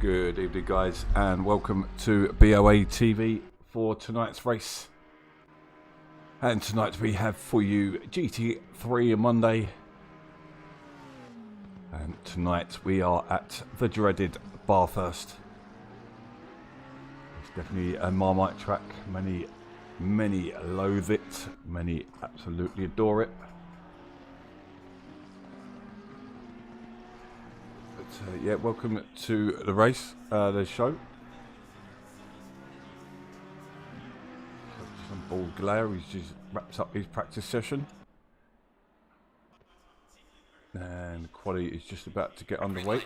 Good evening, guys, and welcome to BoATV for tonight's race. And tonight we have for you GT3 on Monday. And tonight we are at the dreaded Bathurst. It's definitely a Marmite track. Many loathe it. Many absolutely adore it. Yeah, welcome to the race, the show. Some bald glare, he's just wraps up his practice session. And quality is just about to get underway.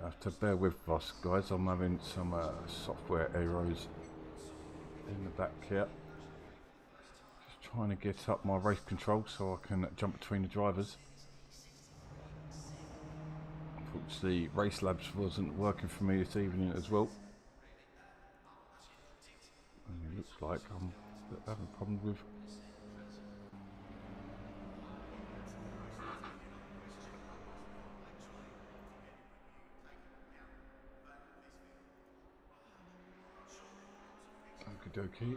Have to bear with us, guys. I'm having some software errors in the back here. Just trying to get up my race control so I can jump between the drivers. Unfortunately, Race Labs wasn't working for me this evening as well. And it looks like I'm having problems with. Okie dokie.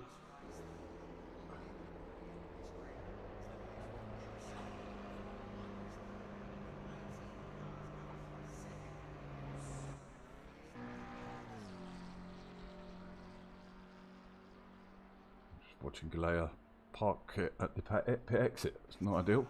Just watching Galea park at the pit exit. It's not ideal.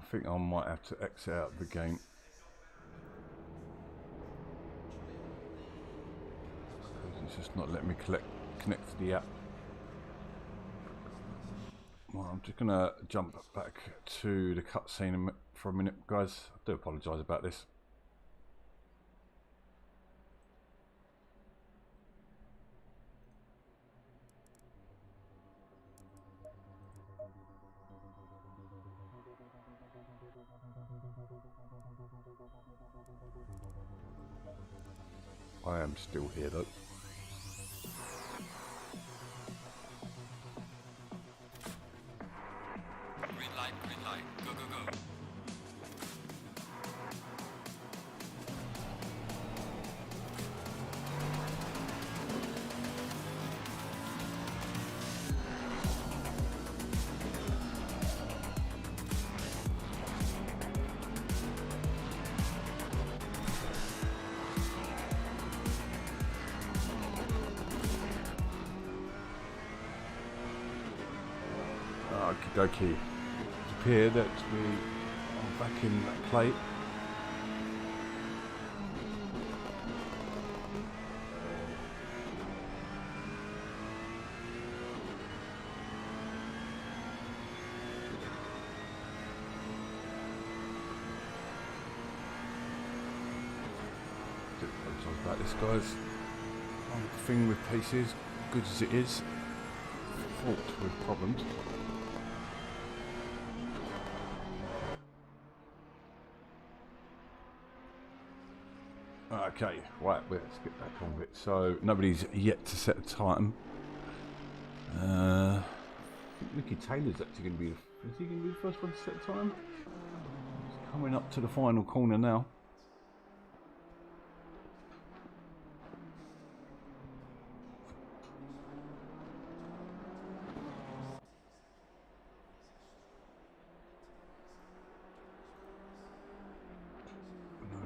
think I might have to exit out of the game. Because it's just not letting me connect to the app. Well, I'm just going to jump back to the cutscene for a minute, guys. I do apologise about this. I am still here though. Green light, go, go, go. Okie dokie. It appeared that we are back in play. Do apologise about this, guys. One thing with PCs, good as it is, fraught with problems. Okay, right, let's get back on with it. So, nobody's yet to set a time. I think Mickey Taylor's actually going to be, is he going to be the first one to set a time? He's coming up to the final corner now.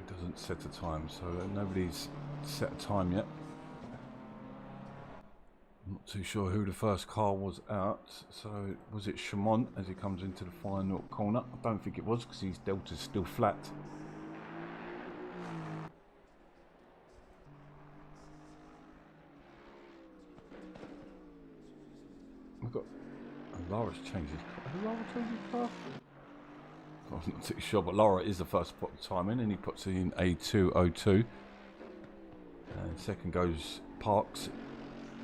Doesn't set a time, so nobody's set a time yet. I'm not too sure who the first car was out. So was it Shimon as he comes into the final corner? I don't think it was because his delta's still flat. We've got Laura's changed his car. Has Laura changed his car? I'm not too sure, but Laura is the first to put the time in, and he puts in a 2:02. And second goes Parks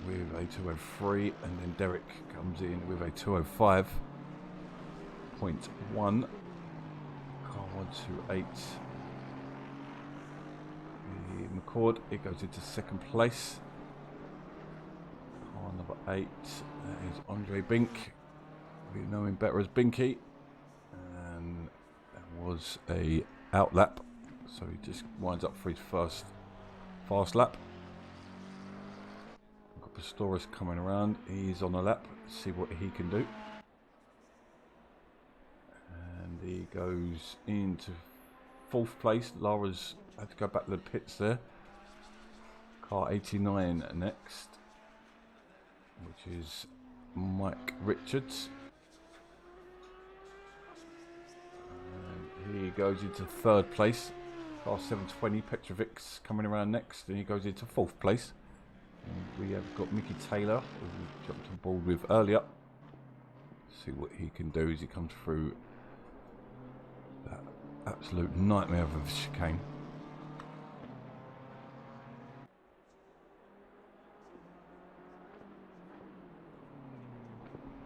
with a 2:03, and then Derek comes in with a 2:05.1. Car 128. McCord, it goes into second place. Car number 8 is Andre Bink. We know him better as Binky. Was a out lap, so he just winds up for his first fast lap. We've got Pistorius coming around, he's on a lap, see what he can do, and he goes into fourth place. Laura's had to go back to the pits there. Car 89 next, which is Mike Richards. He goes into third place. Car 720, Petrovic's coming around next, and he goes into fourth place. And we have got Mickey Taylor, who we jumped on board with earlier. See what he can do as he comes through that absolute nightmare of a chicane.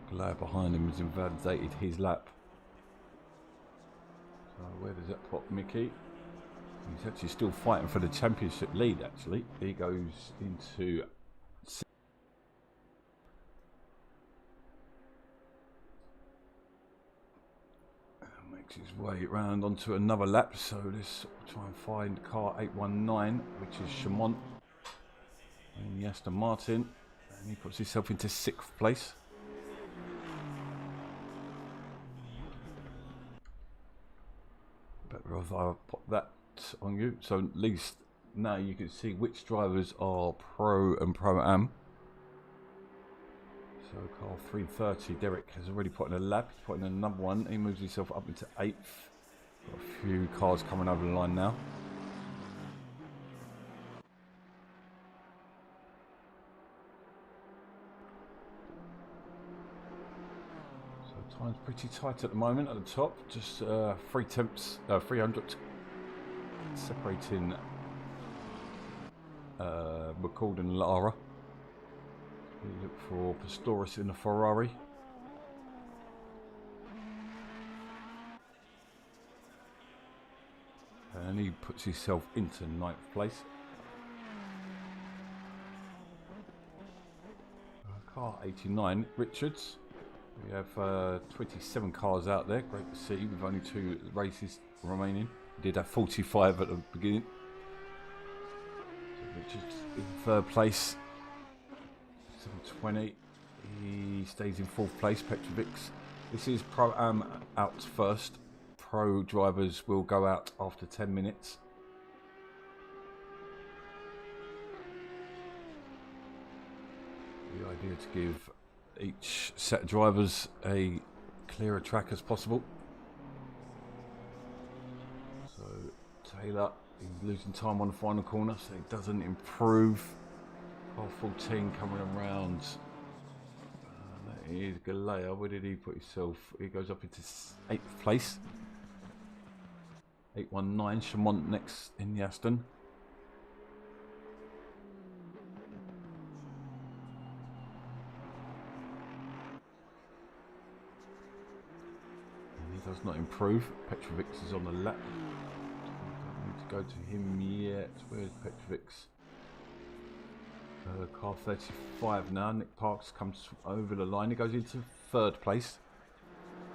Glad behind him has invalidated his lap. Where does that put Mickey? He's actually still fighting for the championship lead, actually. He goes into... makes his way around onto another lap, so let's try and find car 819, which is Shimon. And the Aston Martin. And he puts himself into sixth place. Better if I put that on you, so at least now you can see which drivers are Pro and Pro-Am. So car 330, Derek has already put in a lap. He's put in another one. He moves himself up into 8th. Got a few cars coming over the line now. So time's pretty tight at the moment at the top. Just 300 separating McCord and Lara. We look for Pistorius in the Ferrari. And he puts himself into 9th place. Car 89, Richards. We have 27 cars out there. Great to see with only 2 races remaining. We did have 45 at the beginning. So Richards in 3rd place. 720. He stays in 4th place. Petrovics. This is Pro-Am out first. Pro drivers will go out after 10 minutes. The idea to give each set of drivers a clearer track as possible. So Taylor, he's losing time on the final corner, so it doesn't improve. Car 14 coming around. That is Galea. Where did he put himself? He goes up into 8th place. 819, Chamont next in the Aston. And he does not improve. Petrovics is on the lap. Don't need to go to him yet. Where's Petrovics? Car 35 now. Nick Parks comes over the line. He goes into 3rd place.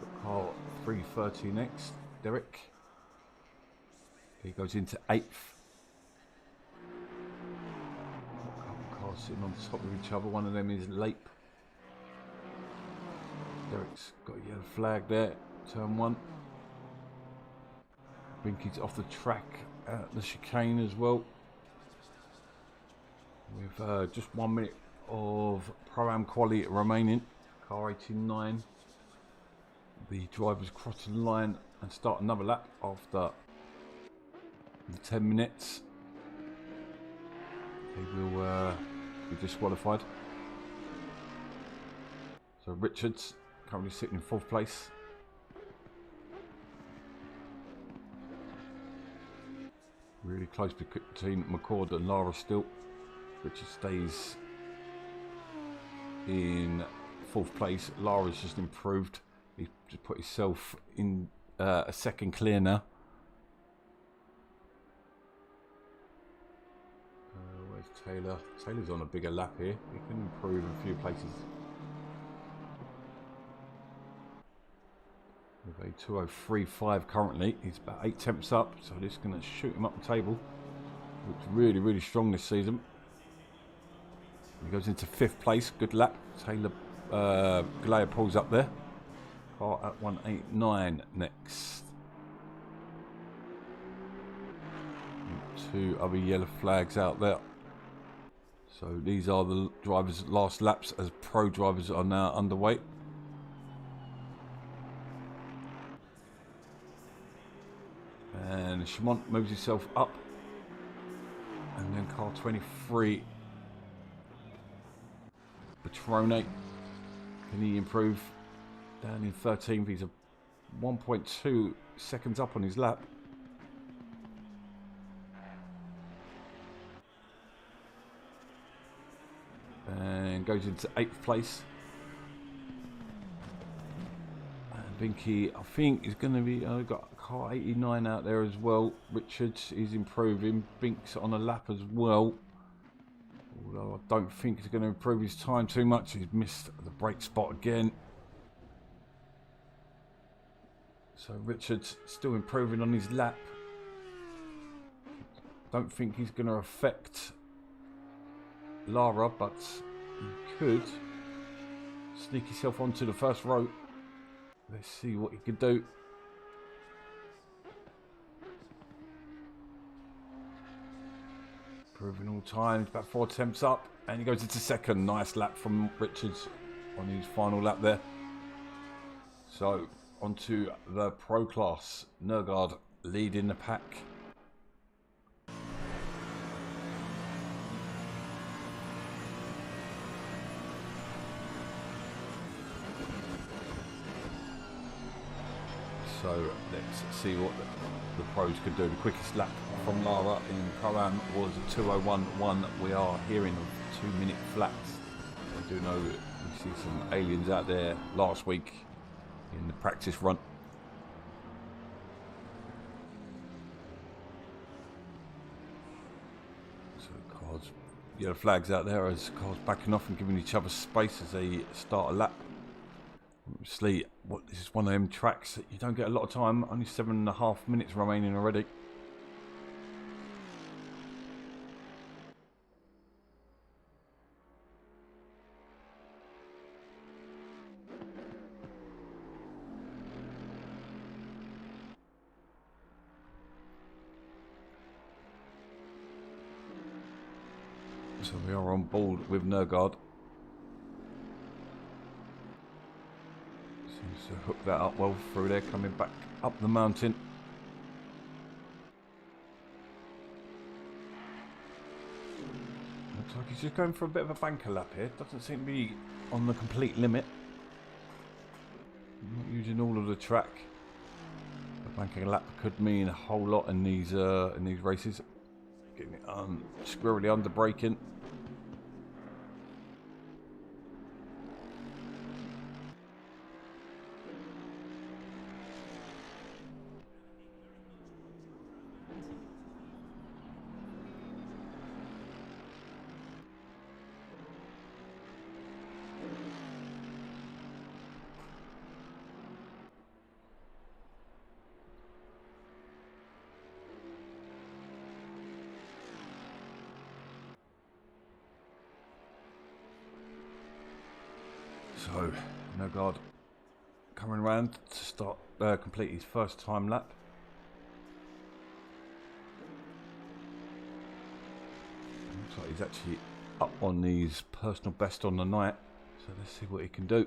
Got car 330 next. Derek. He goes into 8th. A couple cars sitting on top of each other. One of them is Lape. Derek's got a yellow flag there. Turn 1. Binky's off the track at the chicane as well. With just 1 minute of Pro-Am quality remaining. Car 89. The drivers cross the line and start another lap after the 10 minutes. They will be disqualified. So Richards currently sitting in 4th place. Really close between McCord and Lara still. Richard stays in 4th place. Lara's just improved. He's just put himself in a 2nd clear now. Where's Taylor? Taylor's on a bigger lap here. He can improve a few places. With a 2:03.5 currently. He's about 8 tenths up, so this is going to shoot him up the table. Looks really, really strong this season. He goes into 5th place. Good lap. Taylor Galea pulls up there. Car at 189 next. 2 other yellow flags out there. So these are the drivers' last laps as pro drivers are now underway. And Chamont moves himself up. And then car 23. Patrone. Can he improve? Down in 13th. He's a 1.2 seconds up on his lap. And goes into 8th place. And Binky, I think, is going to be. Got car 89 out there as well. Richards is improving. Bink's on a lap as well. Although I don't think he's going to improve his time too much. He's missed the brake spot again. So Richards still improving on his lap. Don't think he's going to affect Lara, but he could sneak himself onto the first row. Let's see what he could do. Improving all times, about 4 attempts up, and he goes into 2nd. Nice lap from Richards on his final lap there. So onto the pro class. Nergard leading the pack. So let's see what the pros can do. The quickest lap from Lara in Pro-Am was 2:01.1. We are hearing of 2-minute flats. I do know we see some aliens out there last week in the practice run. So cars, yellow flags out there as cars backing off and giving each other space as they start a lap. Obviously, this is one of them tracks that you don't get a lot of time. Only 7.5 minutes remaining already. So we are on board with Nergard. Seems to hook that up well through there, coming back up the mountain. Looks like he's just going for a bit of a banker lap here. Doesn't seem to be on the complete limit. Not using all of the track. A banker lap could mean a whole lot in these races. Getting it squirrely under braking. So, Nergard coming around to start complete his first time lap. Looks like he's actually up on his personal best on the night. So let's see what he can do.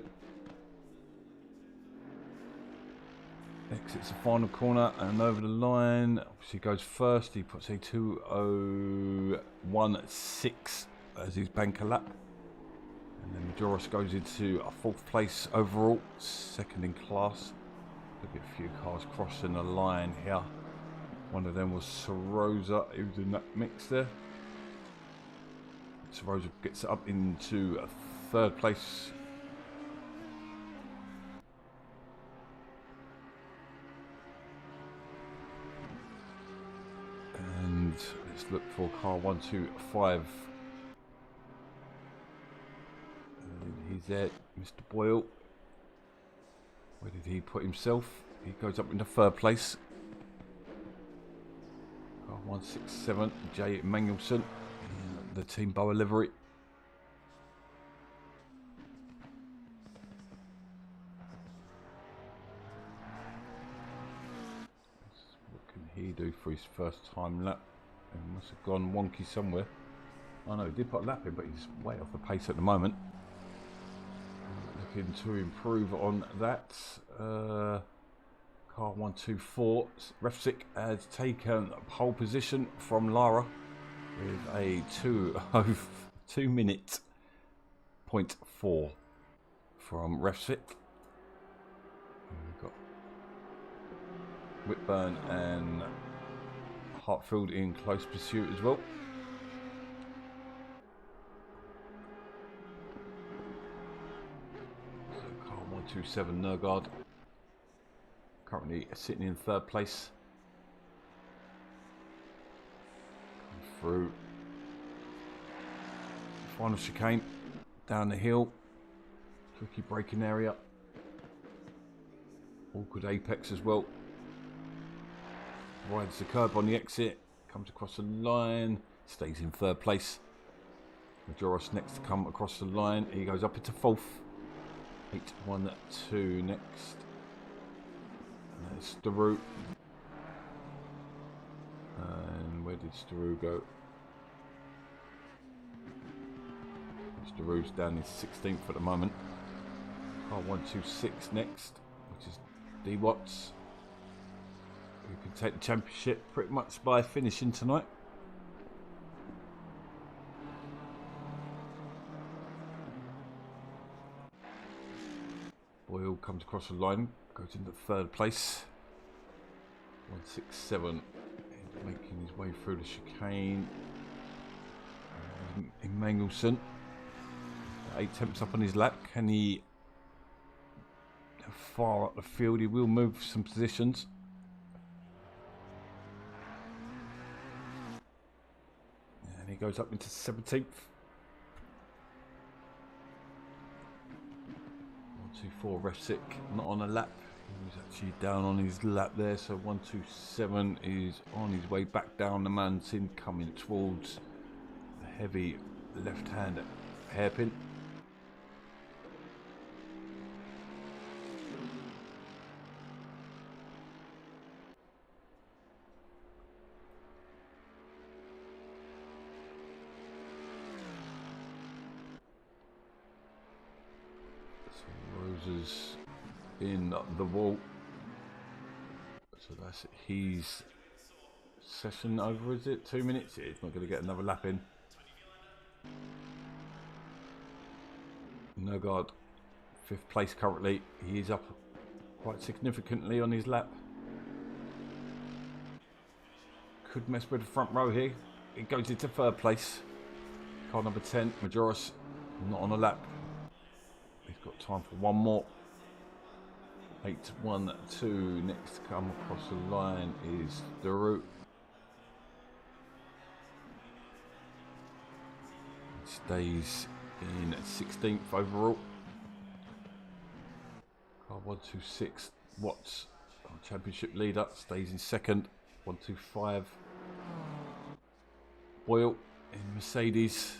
Exits the final corner and over the line. Obviously goes first. He puts a 2:01.6 as his banker lap. And then Majoris goes into a 4th place overall, 2nd in class. There'll be a few cars crossing the line here. One of them was Sorosa, who's in that mix there. Sorosa gets up into a 3rd place. And let's look for car 125. He's there, Mr. Boyle. Where did he put himself? He goes up into 3rd place. Car 167, Jay Manuelson in the Team BoA livery. What can he do for his first time lap? He must have gone wonky somewhere. Oh no, he did put a lap in, but he's way off the pace at the moment. Looking to improve on that. Car 124, Refsik has taken pole position from Lara with a 2:02.4 from Refsik. We've got Whitburn and Hartfield in close pursuit as well. So car 127 Nergard currently sitting in 3rd place. Come through final chicane down the hill, tricky braking area, awkward apex as well. Rides the curb on the exit, comes across the line, stays in 3rd place. Majoris next to come across the line, he goes up into 4th. 8-1-2 next. And there's Starou. And where did Starou go? Starou's down in 16th at the moment. Car 126 next, which is D Watts, who can take the championship pretty much by finishing tonight. Boyle comes across the line, goes into third place. 167 making his way through the chicane. Emmanuelson, 8 tenths up on his lap. Can he far up the field? He will move some positions. And he goes up into 17th. 124 Refsick, not on a lap. He was actually down on his lap there. So 127 is on his way back down the mountain, coming towards the heavy left-hand hairpin. Rosa's in the wall, so that's his session over. Is it 2 minutes? He's not going to get another lap in. Nogard, 5th place currently. He is up quite significantly on his lap. Could mess with the front row here. It goes into 3rd place. Car number 10, Majoris, not on a lap. He's got time for one more. 8-1-2. Next to come across the line is Daru. Stays in 16th overall. Car 126 Watts, our championship leader, stays in 2nd. 125 Boyle in Mercedes.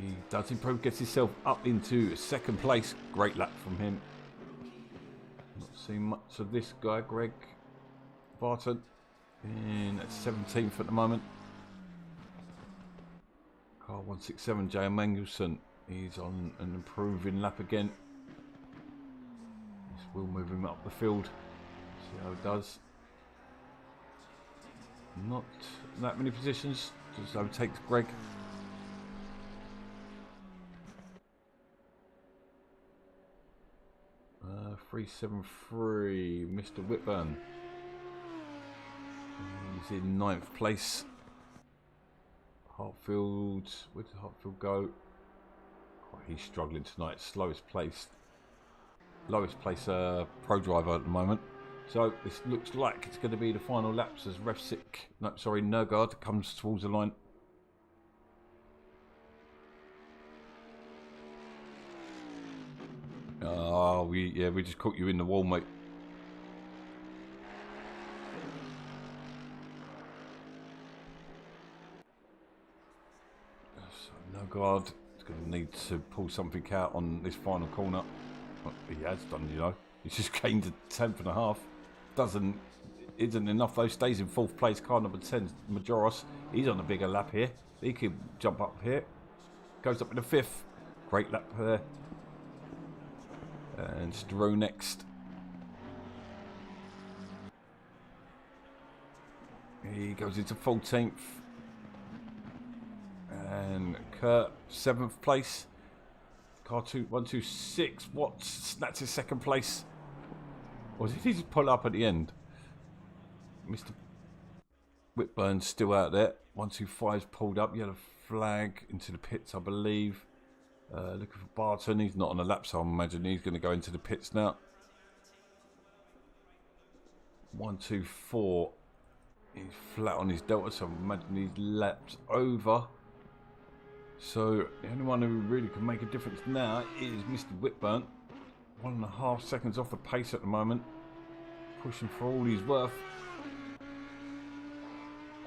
He does improve, gets himself up into 2nd place. Great lap from him. Not seen much of this guy, Greg Barton, in 17th at the moment. Car 167 J. Mangelson, he's on an improving lap again. This will move him up the field. See how it does. Not that many positions, just overtakes Greg. Uh, 373 Mr. Whitburn. He's in 9th place. Hartfield, where did Hartfield go? Oh, he's struggling tonight. Lowest place pro driver at the moment. So this looks like it's going to be the final laps as Nergard comes towards the line. Oh, we just caught you in the wall, mate. Nogard is going to need to pull something out on this final corner. Well, he has done, you know. He's just gained a 10th and 1/2. Isn't enough though. Stays in 4th place. Car number 10, Majoros. He's on a bigger lap here. He could jump up here. Goes up in the 5th. Great lap there. And Stroh next. He goes into 14th. And Kurt, 7th place. Car 126 Watts snatches 2nd place. Or did he just pull up at the end? Mr. Whitburn's still out there. 125's pulled up. Yellow flag into the pits, I believe. Looking for Barton. He's not on a lap, so I imagine he's going to go into the pits now. 124. He's flat on his delta, so I imagine he's lapped over. So the only one who really can make a difference now is Mr. Whitburn. 1.5 seconds off the pace at the moment. Pushing for all he's worth.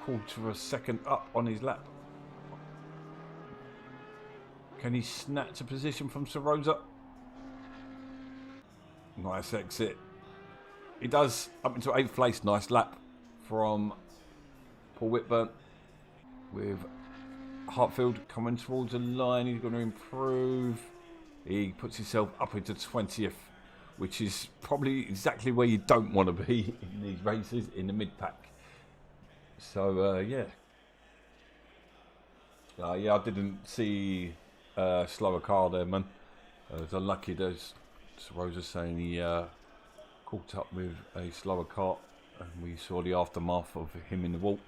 1/4 second up on his lap. Can he snatch a position from Sir Rosa? Nice exit. He does, up into 8th place. Nice lap from Paul Whitburn with Hartfield coming towards the line. He's going to improve. He puts himself up into 20th, which is probably exactly where you don't want to be in these races, in the mid-pack. So, yeah. Yeah, I didn't see a slower car there, man. I was unlucky. There's Rosa saying he caught up with a slower car, and we saw the aftermath of him in the wall.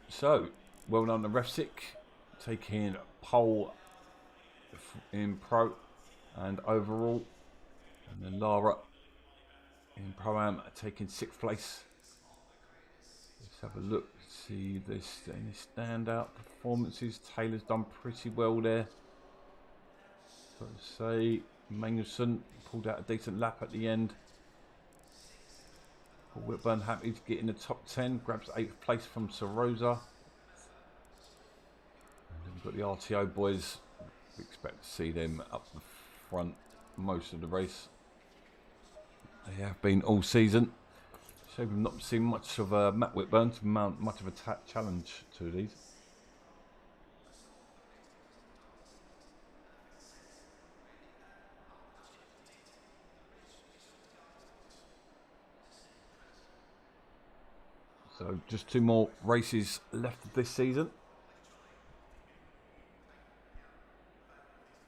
So, well done to Refsick, taking pole in Pro and overall. And then Lara in Pro-Am taking 6th place. Let's have a look, see if there's any standout performances. Taylor's done pretty well there. So to say, Magnussen pulled out a decent lap at the end. Paul Whitburn happy to get in the top 10, grabs 8th place from Sir Rosa. And then we've got the RTO boys. We expect to see them up the front most of the race. They have been all season. So we've not seen much of Matt Whitburn to mount much of a challenge to these. So just 2 more races left this season.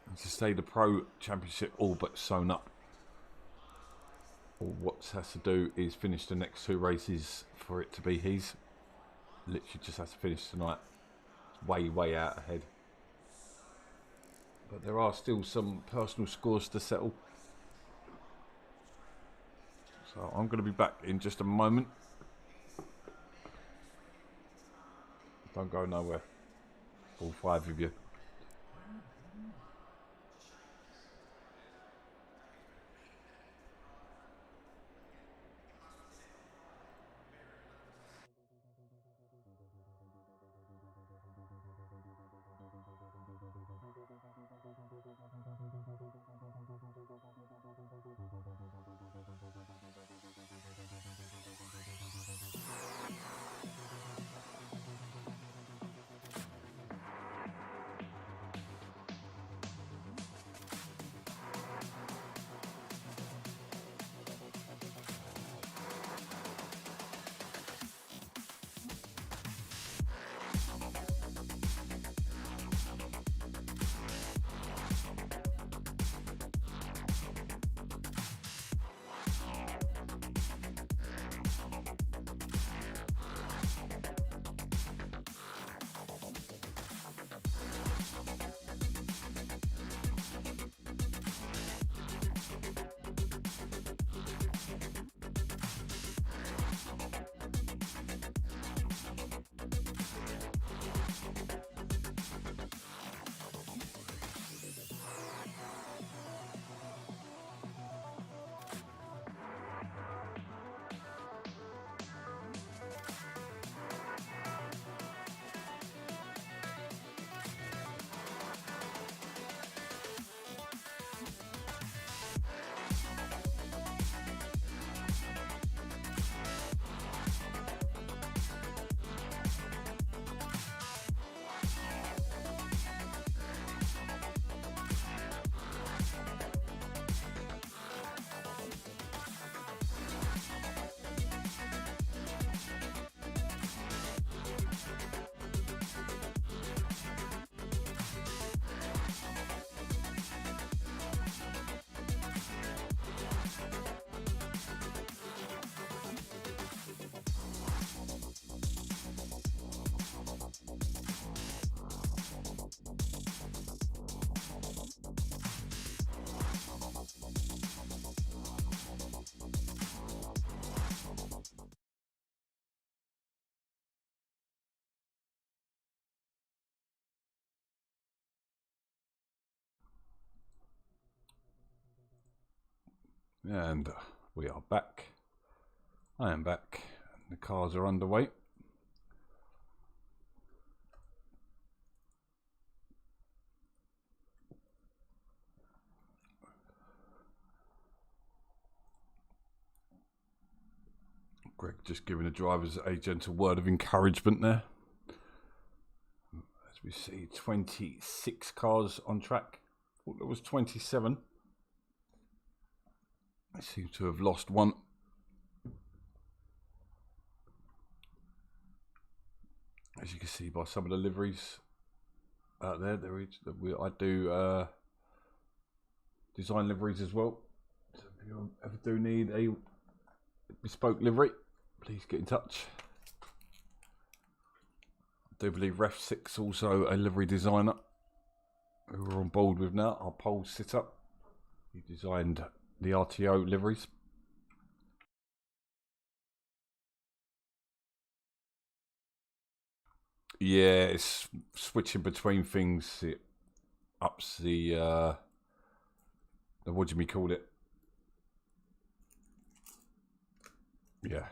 And to say the Pro Championship all but sewn up. All what has to do is finish the next 2 races for it to be his. Literally just has to finish tonight. It's way out ahead. But there are still some personal scores to settle. So I'm going to be back in just a moment. Don't go nowhere. All 5 of you. And we are back. I am back. The cars are underway. Greg just giving the drivers a gentle word of encouragement there. As we see 26 cars on track. I thought there was 27. I seem to have lost one. As you can see by some of the liveries out there, I do design liveries as well. So if you ever do need a bespoke livery, please get in touch. I do believe Ref 6 also a livery designer who we're on board with now. Our pole sit up. He designed the RTO liveries. Yeah, it's switching between things. It ups the what do you call it? Yeah.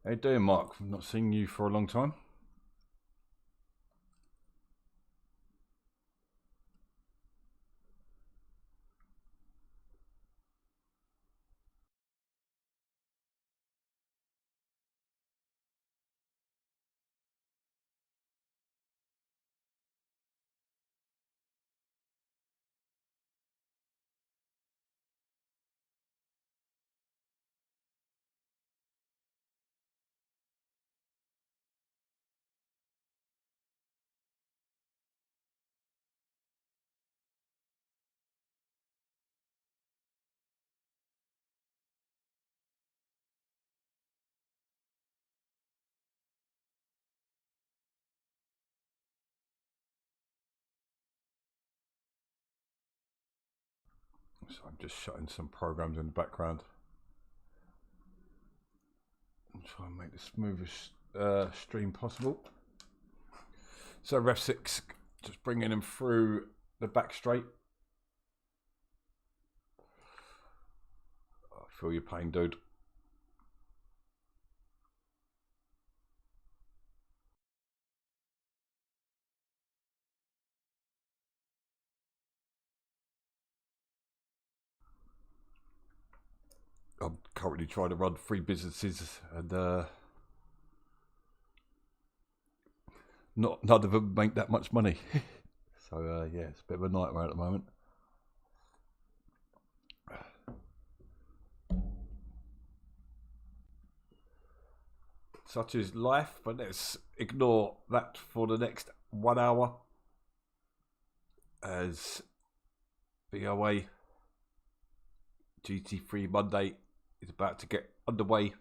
How you doing, Mark? I've not seen you for a long time. So I'm just shutting some programs in the background. I'm trying to make the smoothest stream possible. So Ref 6, just bringing him through the back straight. I feel your pain, dude. I'm currently trying to run 3 businesses and none of them make that much money. So yeah, it's a bit of a nightmare at the moment. Such is life, but let's ignore that for the next 1 hour as BOA GT3 Monday is about to get underway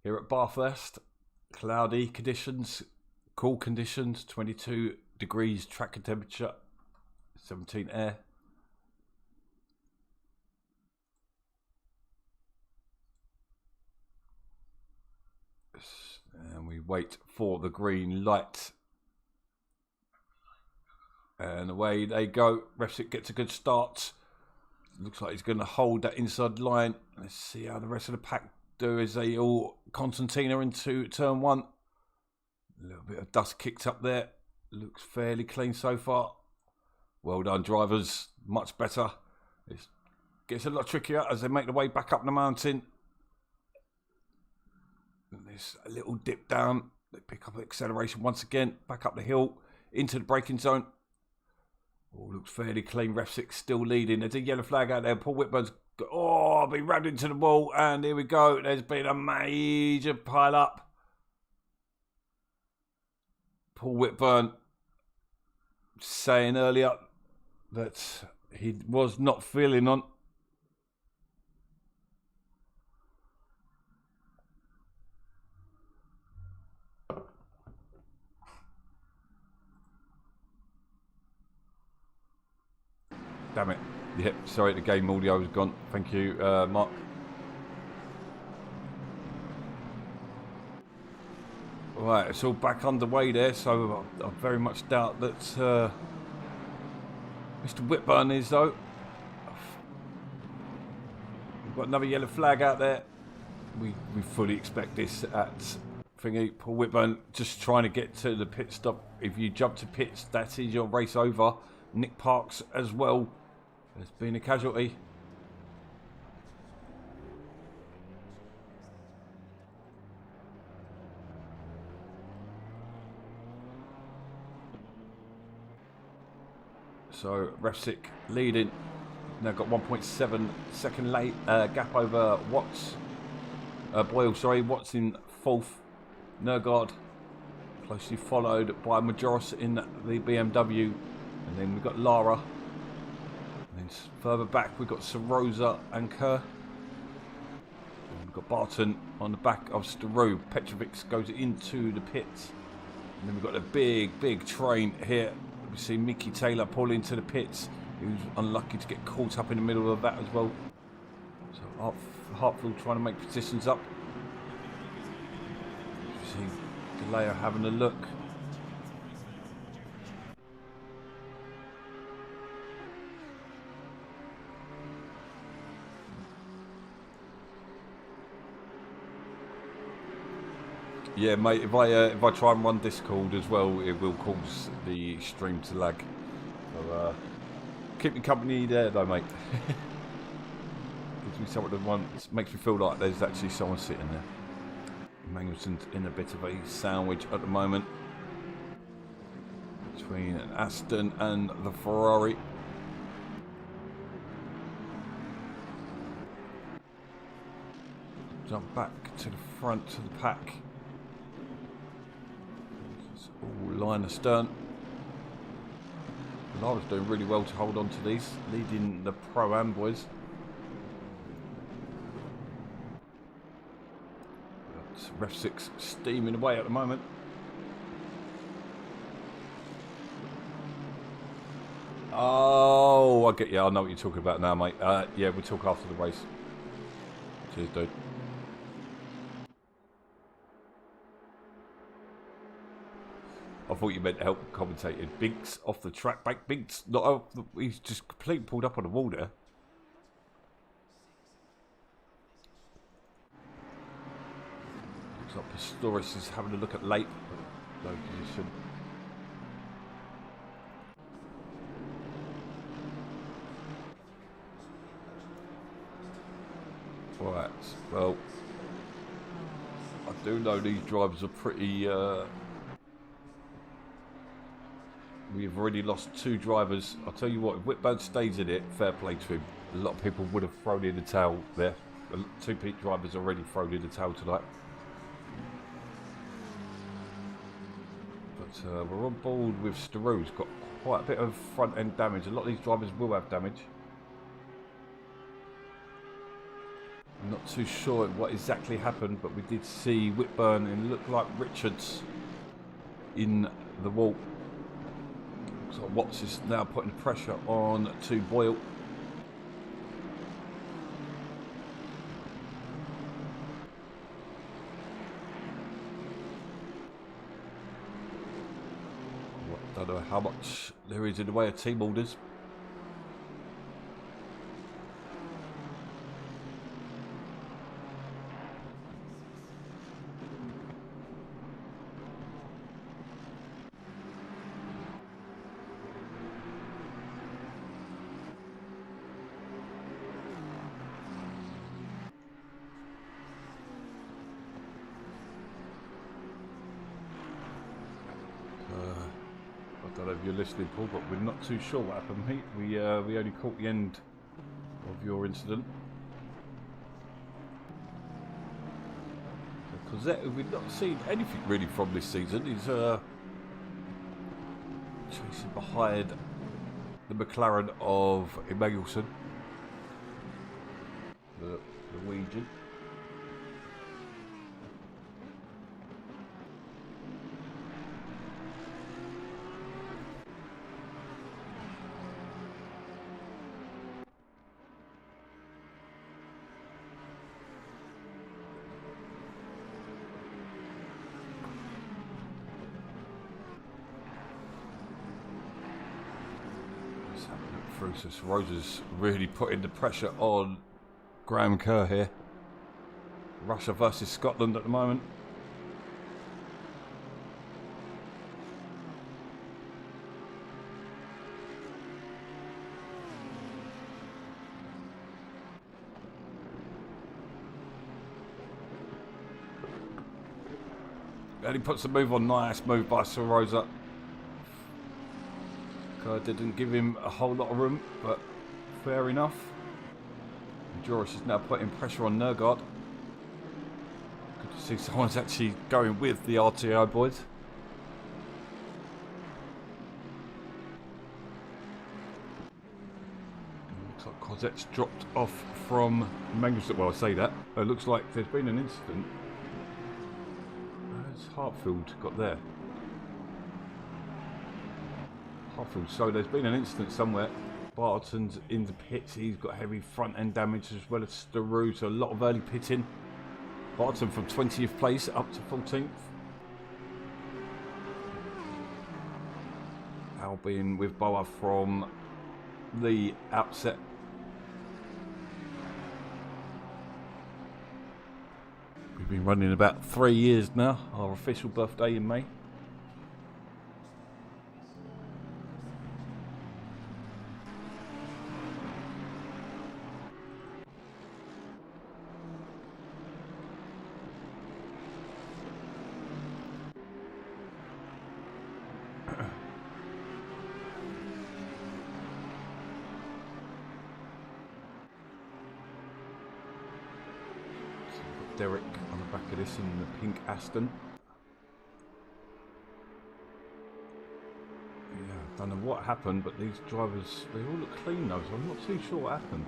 here at Bathurst. Cloudy conditions, cool conditions, 22 degrees track temperature, 17 air. And we wait for the green light. And away they go. Refsick gets a good start. Looks like he's going to hold that inside line. Let's see how the rest of the pack do as they all concertina into turn 1. A little bit of dust kicked up there. Looks fairly clean so far. Well done, drivers. Much better. It gets a lot trickier as they make their way back up the mountain. And there's a little dip down. They pick up acceleration once again. Back up the hill into the braking zone. Oh, looks fairly clean. Ref 6 still leading. There's a yellow flag out there. Paul Whitburn's been rammed into the wall. And here we go. There's been a major pile up. Paul Whitburn saying earlier that he was not feeling on. Damn it. Yep, sorry, the game audio was gone. Thank you, Mark. Right, it's all back underway there, so I very much doubt that Mr. Whitburn is, though. We've got another yellow flag out there. We fully expect this at thingy. Paul Whitburn just trying to get to the pit stop. If you jump to pits, that is your race over. Nick Parks as well has been a casualty. So Refsick leading. Now got 1.7 second late gap over Watts. Boyle, sorry. Watts in fourth. Nergard closely followed by Majoros in the BMW. And then we've got Lara. And then further back we've got Sarosa and Kerr. And we've got Barton on the back of Starou. Petrovic goes into the pits. And then we've got a big train here. We see Mickey Taylor pull into the pits. He was unlucky to get caught up in the middle of that as well. So Hartfield trying to make positions up. You see Galea having a look. Yeah, mate. If I try and run Discord as well, it will cause the stream to lag. So keep me company there, though, mate. Gives me someone to run. It makes me feel like there's actually someone sitting there. Mangelson's in a bit of a sandwich at the moment between an Aston and the Ferrari. Jump back to the front of the pack. Line astern. Lara's doing really well to hold on to these, leading the Pro-Am boys. Ref 6 steaming away at the moment. Oh, I get you. I know what you're talking about now, mate. Yeah, we'll talk after the race. Cheers, dude. I thought you meant help commentating. Binks off the track back. Binks not off the, he's just completely pulled up on the wall there. Looks like Pistorius is having a look at late. Low position. Right, well, I do know these drivers are pretty we've already lost 2 drivers. I'll tell you what, if Whitburn stays in it, fair play to him. A lot of people would have thrown in the towel there. 2 peak drivers already thrown in the towel tonight. But we're on board with Starou. He's got quite a bit of front end damage. A lot of these drivers will have damage. I'm not too sure what exactly happened, but we did see Whitburn and looked like Richards in the wall. So Watts is now putting pressure on to Boyle. I don't know how much there is in the way of team orders. I don't know if you're listening, Paul, but we're not too sure what happened, mate. We only caught the end of your incident. Cosette, we've not seen anything really from this season. He's chasing behind the McLaren of Emmanuelson, the Norwegian. So Rosa's really putting the pressure on Graham Kerr here. Russia versus Scotland at the moment. And he puts the move on. Nice move by Sir Rosa. car didn't give him a whole lot of room, but fair enough. Joris is now putting pressure on Nergard. Good to see someone's actually going with the RTO boys. Looks like Cosette's dropped off from Manchester. Well, I say that. It looks like there's been an incident. Where's Hartfield got there? Hartfield. So there's been an incident somewhere. Barton's in the pits. He's got heavy front end damage as well as Staroo. So a lot of early pitting. Barton from 20th place up to 14th. Albin with Boa from the outset. We've been running about 3 years now. Our official birthday in May. Derek on the back of this in the pink Aston. Yeah, I don't know what happened, but these drivers, they all look clean though, so I'm not too sure what happened.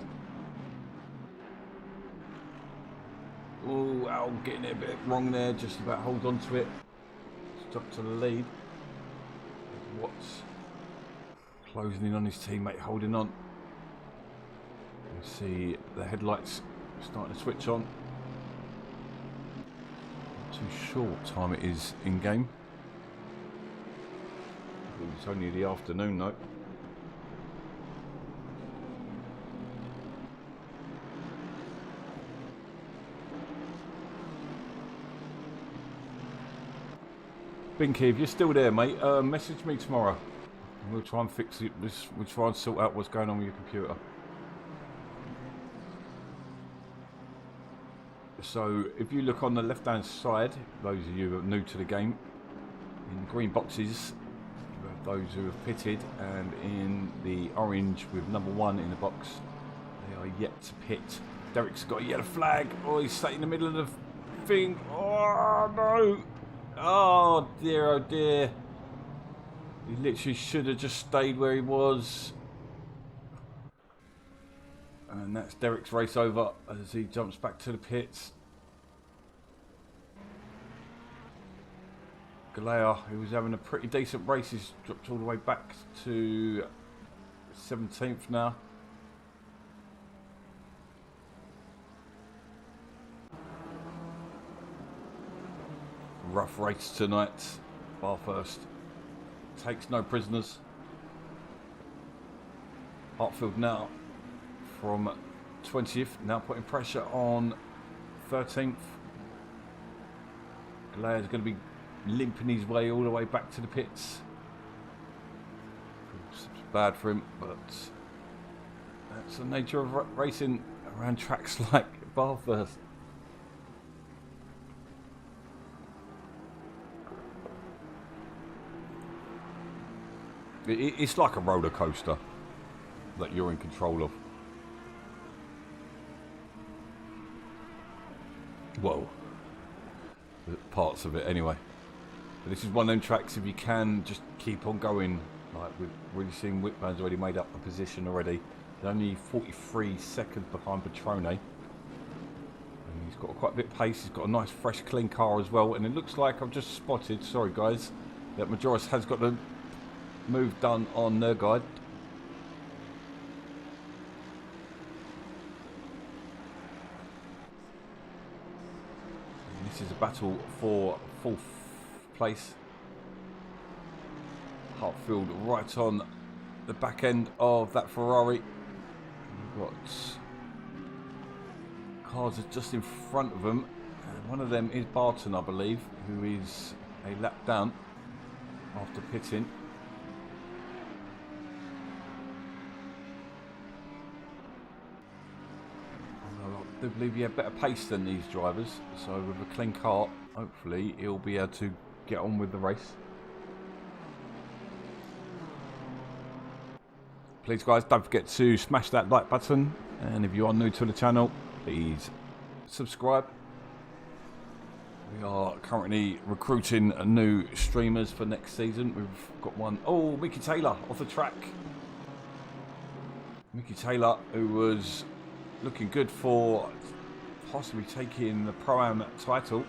Oh, Al getting it a bit wrong there, just about hold on to it. Stuck to the lead. Watts closing in on his teammate, holding on. You see the headlights starting to switch on. Too short time it is in game. It's only the afternoon though. Binky, if you're still there, mate, message me tomorrow. We'll try and fix it. We'll try and sort out what's going on with your computer. So if you look on the left hand side, those of you who are new to the game, in the green boxes you have those who have pitted, and in the orange with number 1 in the box, they are yet to pit. Derek's got a yellow flag. Oh, he's sat in the middle of the thing. Oh no. Oh dear, oh dear. He literally should have just stayed where he was. And that's Derek's race over as he jumps back to the pits. Galea, who was having a pretty decent race, has dropped all the way back to 17th now. Rough race tonight. Bathurst takes no prisoners. Hartfield now from 20th, now putting pressure on 13th. Galea's going to be limping his way all the way back to the pits. It's bad for him, but that's the nature of racing around tracks like Bathurst. It's like a roller coaster that you're in control of. Well, parts of it anyway. But this is one of them tracks, if you can just keep on going, like we've really seen Whitman's already made up a position already. They're only 43 seconds behind Petrone. And he's got quite a bit of pace, he's got a nice fresh clean car as well, and it looks like I've just spotted, sorry guys, that Majoris has got the move done on Nergard. This is a battle for 4th place. Hartfield right on the back end of that Ferrari. We've got cars are just in front of them. One of them is Barton, I believe, who is a lap down after pitting. I do believe he had better pace than these drivers, so with a clean car, hopefully he'll be able to get on with the race. Please guys, don't forget to smash that like button, and if you are new to the channel, please subscribe. We are currently recruiting new streamers for next season. We've got one, oh, Mickey Taylor off the track. Mickey Taylor, who was looking good for possibly taking the Pro-Am title.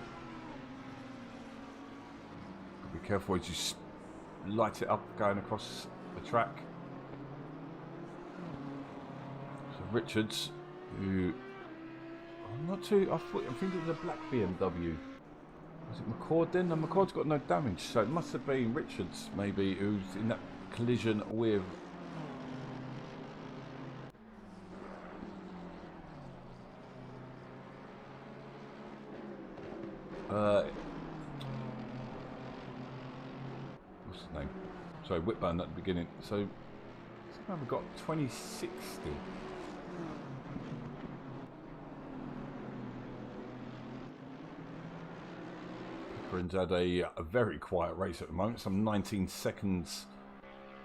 Be careful as you light it up going across the track. So Richards, who I'm not too, I think it was a black BMW. Was it McCord then? No, McCord's got no damage, so it must have been Richards maybe who's in that collision with what's his name? Sorry, Whitburn at the beginning. So we've got 2060. Pickering's had a very quiet race at the moment. Some 19 seconds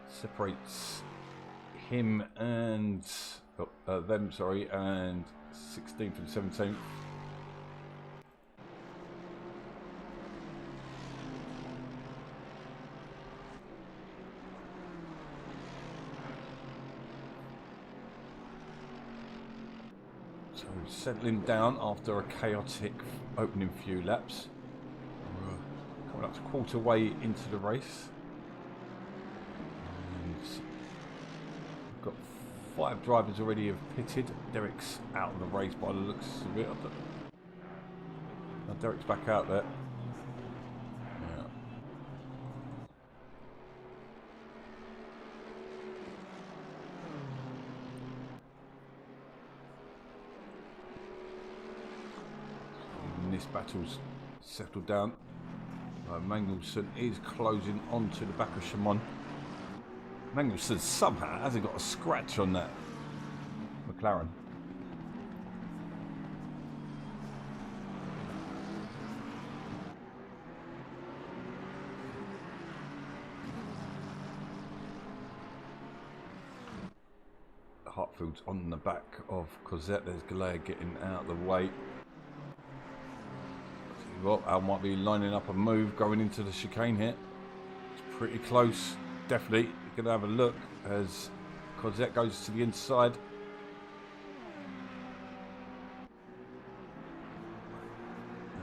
separates him and them, sorry, and 16th and 17th. So settling down after a chaotic opening few laps. Coming up to quarter way into the race. And we've got 5 drivers already have pitted. Derek's out of the race by the looks of it. Now Derek's back out there. Yeah. This battle's settled down. Mangelson is closing onto the back of Shimon. Mangelson somehow hasn't got a scratch on that McLaren. Hartfield's on the back of Cosette. There's Galea getting out of the way. Well, Al might be lining up a move going into the chicane here. It's pretty close, definitely. You're going to have a look as Cosette goes to the inside.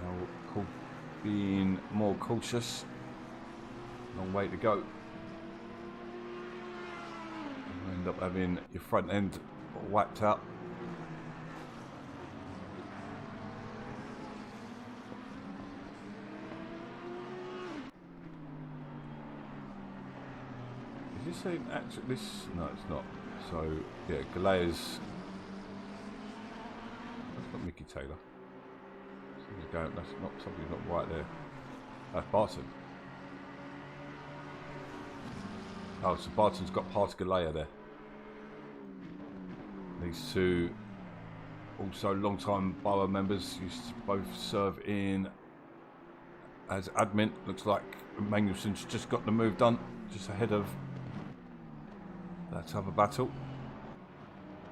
Now, being more cautious. Long way to go. You'll end up having your front end wiped out. Is this actually this? No, it's not. So yeah, Galea's. That's not Mickey Taylor. Something's going. That's not something's not right there. That's Barton. Oh, so Barton's got past Galea there. These two, also long-time BoA members, used to both serve in as admin. Looks like Magnuson's just got the move done, just ahead of. Let's have a battle.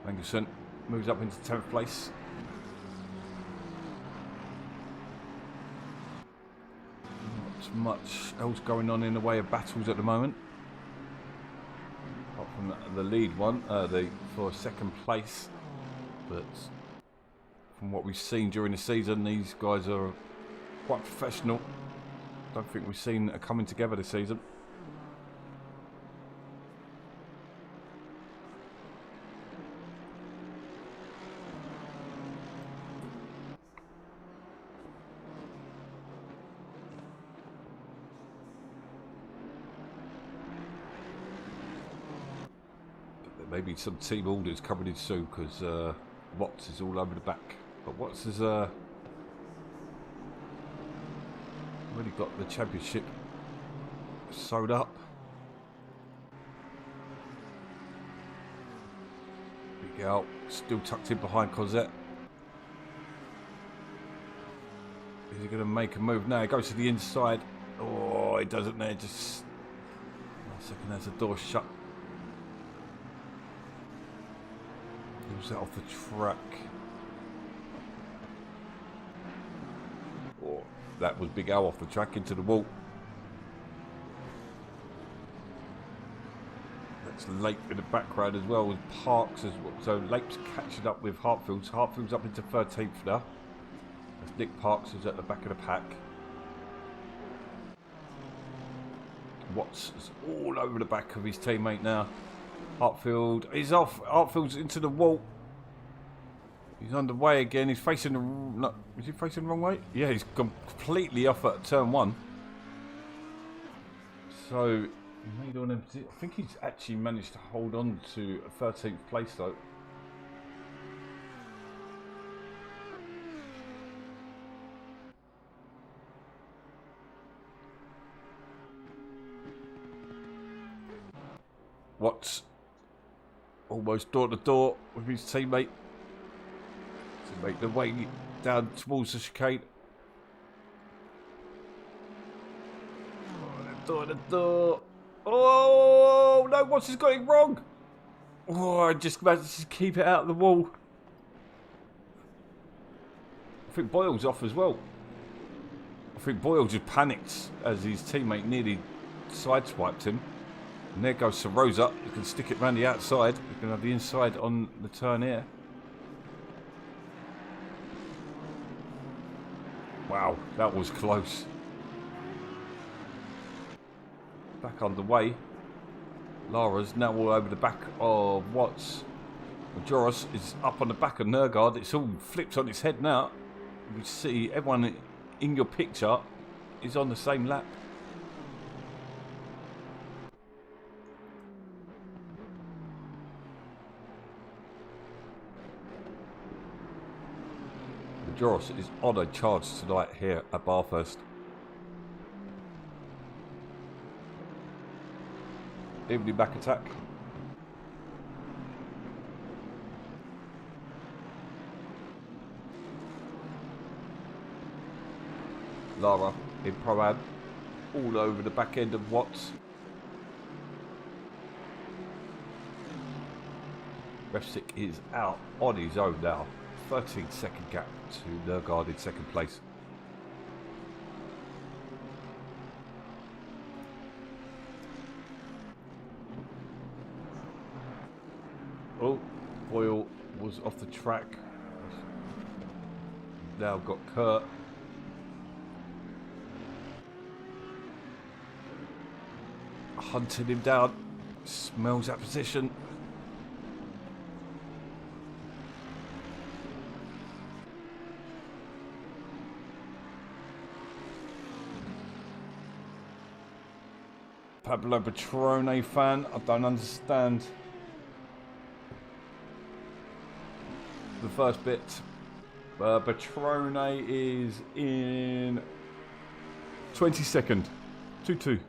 Magnuson moves up into 10th place. Not much else going on in the way of battles at the moment. Apart from the lead one, for 2nd place. But from what we've seen during the season, these guys are quite professional. Don't think we've seen a coming together this season. Maybe some team orders coming in soon because Watts is all over the back. But Watts has already got the championship sewed up. Big Al still tucked in behind Cosette. Is he going to make a move now? He goes to the inside. Oh, he doesn't there. Just 1 second, there's the door shut. Was that off the track? Oh, that was Big Al off the track into the wall. That's Lake in the background as well, with Parks as well. So Lake's catching up with Hartfield's. Hartfield's up into 13th now. That's Nick Parks who's at the back of the pack. Watts is all over the back of his teammate now. Hartfield is off. Hartfield's into the wall. He's underway again. He's facing the... No, is he facing the wrong way? Yeah, he's completely off at turn 1. So, he made on empty. I think he's actually managed to hold on to a 13th place though. Watts almost door to door with his teammate to make the way down towards the chicane. Door to door. Oh no! Watts has got it wrong. Oh, I just managed to keep it out of the wall. I think Boyle's off as well. I think Boyle just panicked as his teammate nearly sideswiped him. And there goes Sarosa. You can stick it round the outside. You can have the inside on the turn here. Wow, that was close. Back underway. Lara's now all over the back of Watts. Majoros is up on the back of Nergard. It's all flipped on its head now. You see everyone in your picture is on the same lap. Majoros is on a charge tonight here at Bathurst. Evening back attack. Lara in Pro-Am, all over the back end of Watts. Refsick is out on his own now. 13-second gap to Nergard in second place. Oh, Boyle was off the track. Now got Kurt. Hunting him down. Smells that position. Pablo Patrone fan. I don't understand the first bit. Patrone is in 22nd. 2-2.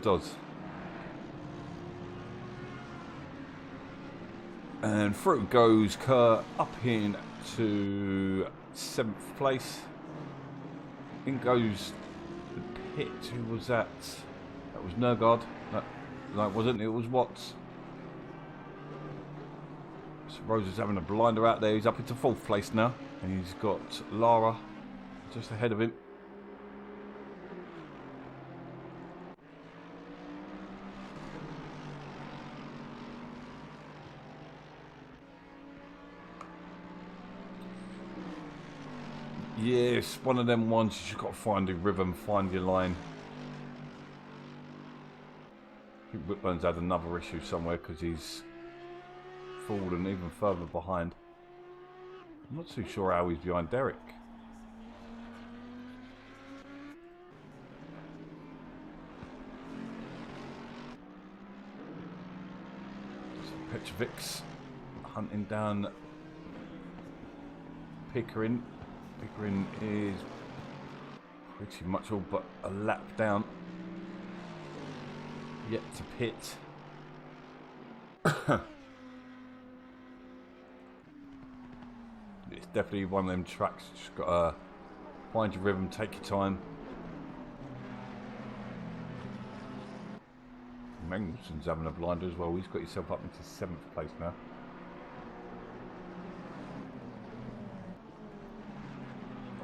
Does. And through goes Kerr up in to 7th place. In goes the pit. Who was that? That was Nergard. No, it wasn't. It was Watts. So Rosa's having a blinder out there. He's up into 4th place now. And he's got Lara just ahead of him. Yes, one of them ones you just got to find your rhythm, find your line. I think Whitburn's had another issue somewhere because he's fallen even further behind. I'm not too sure how he's behind Derek. Petrovic's hunting down Pickering. Pickering is pretty much all but a lap down. Yet to pit. It's definitely one of them tracks. Just gotta find your rhythm, take your time. Magnuson's having a blinder as well. He's got himself up into 7th place now.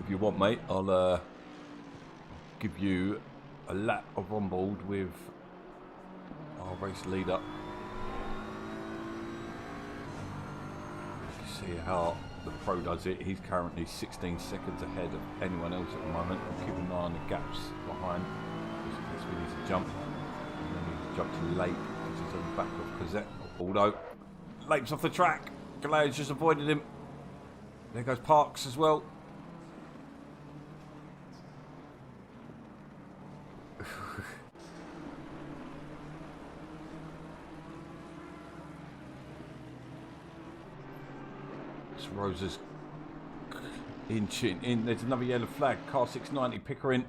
If you want, mate, I'll give you a lap of on board with our race leader. You see how the pro does it. He's currently 16 seconds ahead of anyone else at the moment. I'm keeping an eye on the gaps behind, just in case we need to jump. And then he's jumped to Lake, which is on the back of Cosette. Although Lake's off the track. Galao's just avoided him. There goes Parks as well. Rosa's inching in. There's another yellow flag. Car 690, Pickering.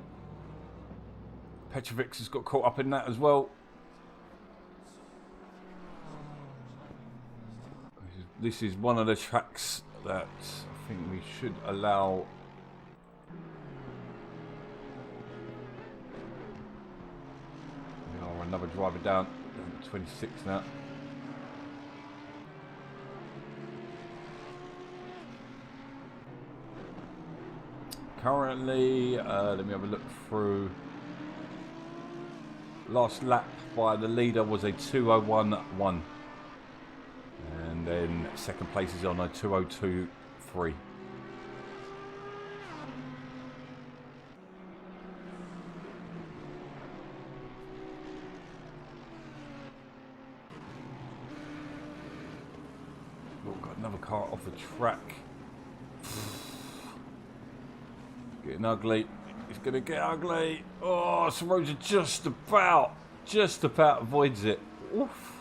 Petrovic has got caught up in that as well. This is one of the tracks that I think we should allow. We are another driver down. 26 now. Currently, let me have a look through. Last lap by the leader was a 2:01.1, and then second place is on a 2:02.3. We've got another car off the track. Getting ugly. It's going to get ugly. Oh, Soroja just about avoids it. Oof.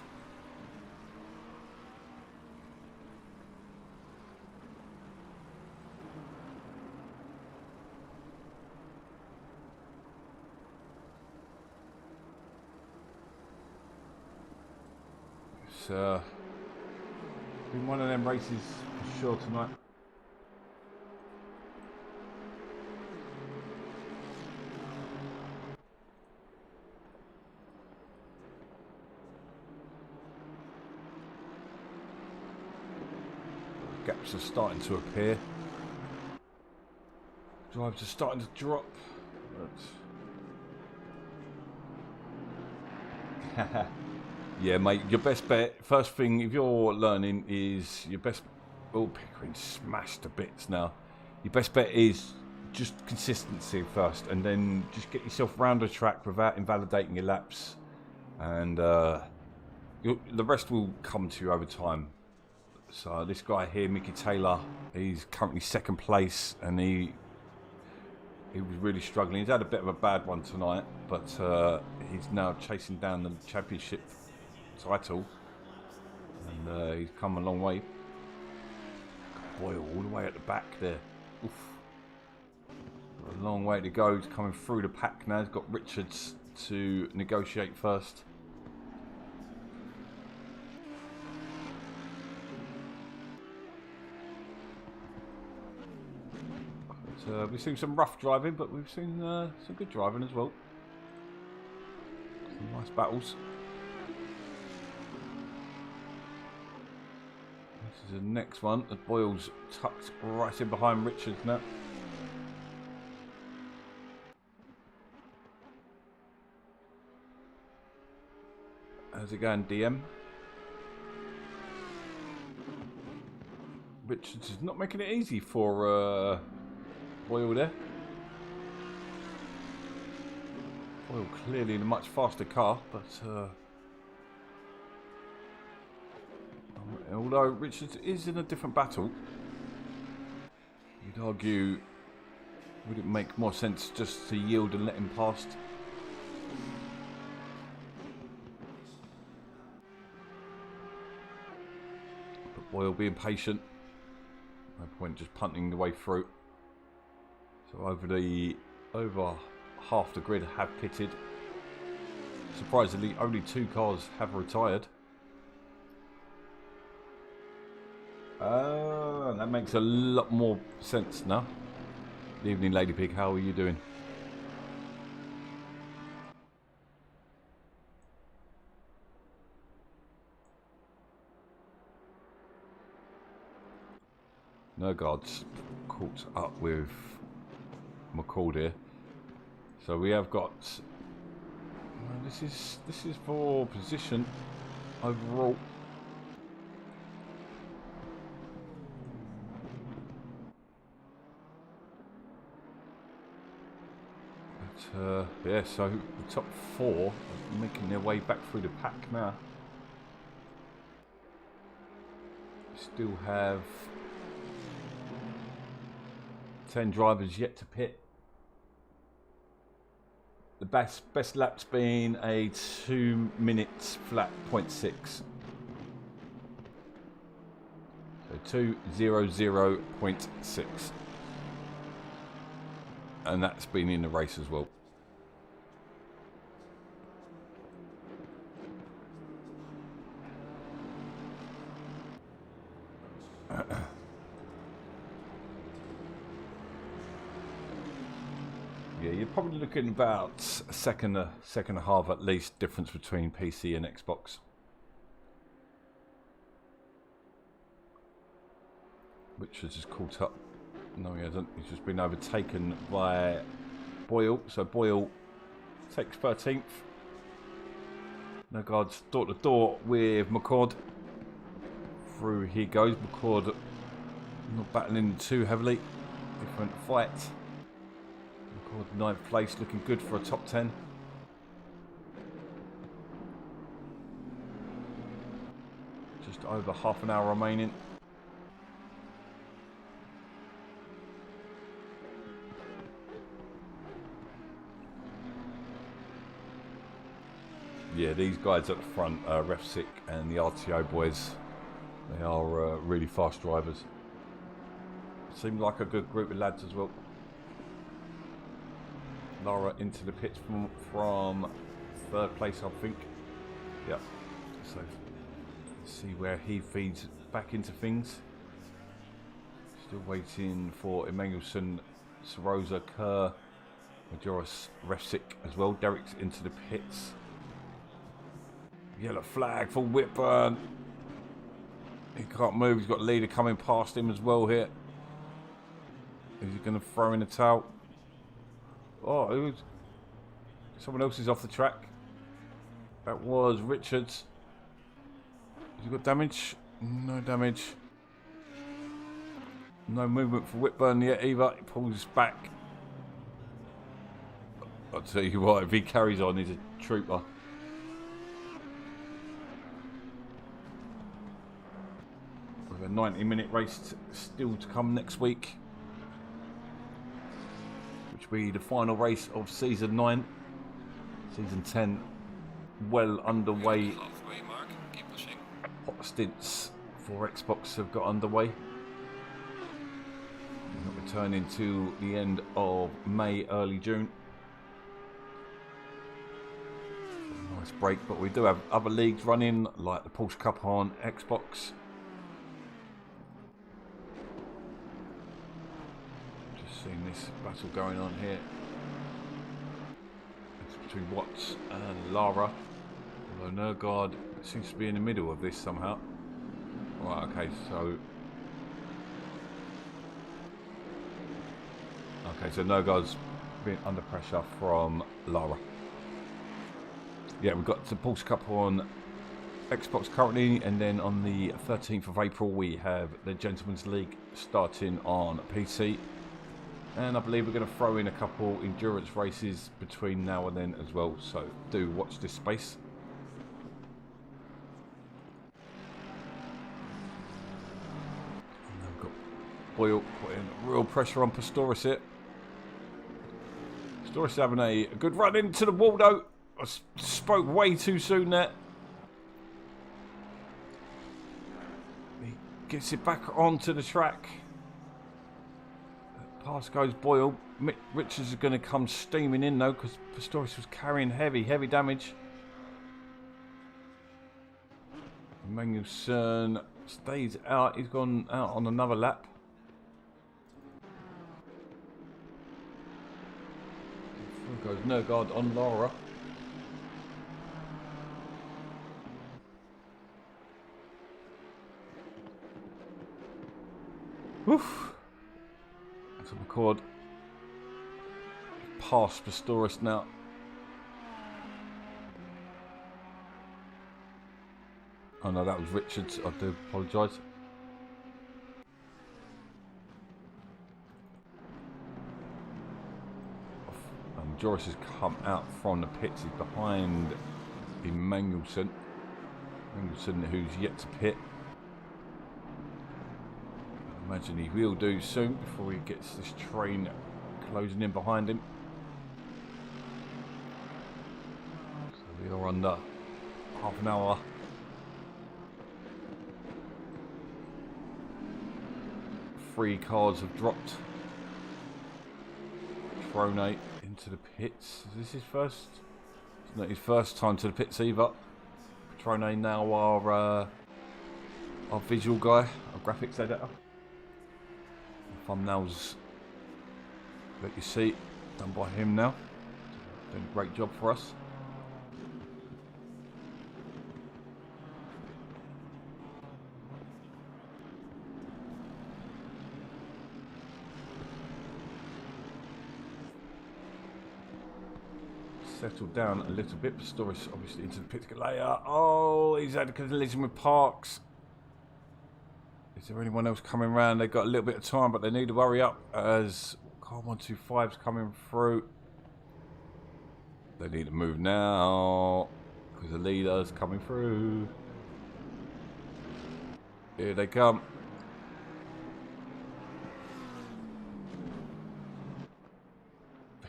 It's been one of them races for sure tonight. Gaps are starting to appear. Drives are starting to drop. But yeah, mate, your best bet, first thing, if you're learning, is your best... Oh, Pickering smashed to bits now. Your best bet is just consistency first, and then just get yourself round the track without invalidating your laps. And the rest will come to you over time. So this guy here, Mickey Taylor, he's currently 2nd place, and he was really struggling. He's had a bit of a bad one tonight, but he's now chasing down the championship title, and he's come a long way. Boyle all the way at the back there. Oof. Got a long way to go. He's coming through the pack now. He's got Richards to negotiate first. We've seen some rough driving, but we've seen some good driving as well. Some nice battles. This is the next one. The Boyle's tucked right in behind Richards now. How's it going, DM? Richards is not making it easy for Boyle there. Boyle clearly in a much faster car, but although Richards is in a different battle, you'd argue, would it make more sense just to yield and let him past? But Boyle being patient, no point just punting the way through. So over half the grid have pitted. Surprisingly, only 2 cars have retired. That makes a lot more sense now. Good evening, Lady Pig. How are you doing? Nergard's caught up with McCall here. So we have got. This is for position overall. But yeah, so the top 4 are making their way back through the pack now. Still have 10 drivers yet to pit. The best lap's been a 2 minutes flat 0.6. So 2:00.6. And that's been in the race as well. Yeah, you're probably looking about a second and a half at least difference between PC and Xbox. Richards has caught up. No, he hasn't. He's just been overtaken by Boyle. So Boyle takes 13th. Nergard's door to door with McCord. Through he goes. McCord not battling too heavily. Different fight. McCord 9th place, looking good for a top 10. Just over half an hour remaining. Yeah, these guys at the front, Refsick and the RTO boys, they are really fast drivers. Seem like a good group of lads as well. Lara into the pits from 3rd place, I think. Yep. So let's see where he feeds back into things. Still waiting for Emmanuelson, Sarosa, Kerr, Majoris, Refsick as well. Derek's into the pits. Yellow flag for Whitburn. He can't move. He's got a leader coming past him as well here. Is he going to throw in the towel? Oh, someone else is off the track. That was Richards. Has he got damage? No damage. No movement for Whitburn yet either. He pulls back. I'll tell you what, if he carries on, he's a trooper. With a 90-minute race still to come next week, which will be the final race of season 9. Season 10 well underway. Halfway mark. Keep pushing. Hot stints for Xbox have got underway. We're not returning to the end of May, early June. Nice break, but we do have other leagues running, like the Porsche Cup on Xbox. Seeing this battle going on here. It's between Watts and Lara. Although Nergard seems to be in the middle of this somehow. Right, okay, so Nergard's been under pressure from Lara. Yeah, we've got the Porsche Cup on Xbox currently, and then on the 13th of April we have the Gentleman's League starting on PC. And I believe we're going to throw in a couple endurance races between now and then as well. So do watch this space. And we've got Boyle putting real pressure on Pistorius here. Pistorius having a good run into the wall though. I spoke way too soon there. He gets it back onto the track. Past goes Boyle. Richards is going to come steaming in though, because Pistorius was carrying heavy damage. Magnusson stays out. He's gone out on another lap. There goes Nergard on Lara. Woof. That's a record. Past BATHURST now. Oh no, that was Richards. I do apologise. Joris has come out from the pits. He's behind Emmanuelson. Who's yet to pit. I imagine he will do soon before he gets this train closing in behind him. So we are under half an hour. Three cars have dropped. Trone into the pits. Is this his first? It's not his first time to the pits either. Trone now our visual guy, our graphics editor. Thumbnails that you see done by him now. Doing a great job for us. Settled down a little bit. Pistorius obviously into the pit to get later. Oh, he's had a collision with Parks. Is there anyone else coming around? They've got a little bit of time, but they need to hurry up as car 125's coming through. They need to move now because the leader's coming through. Here they come.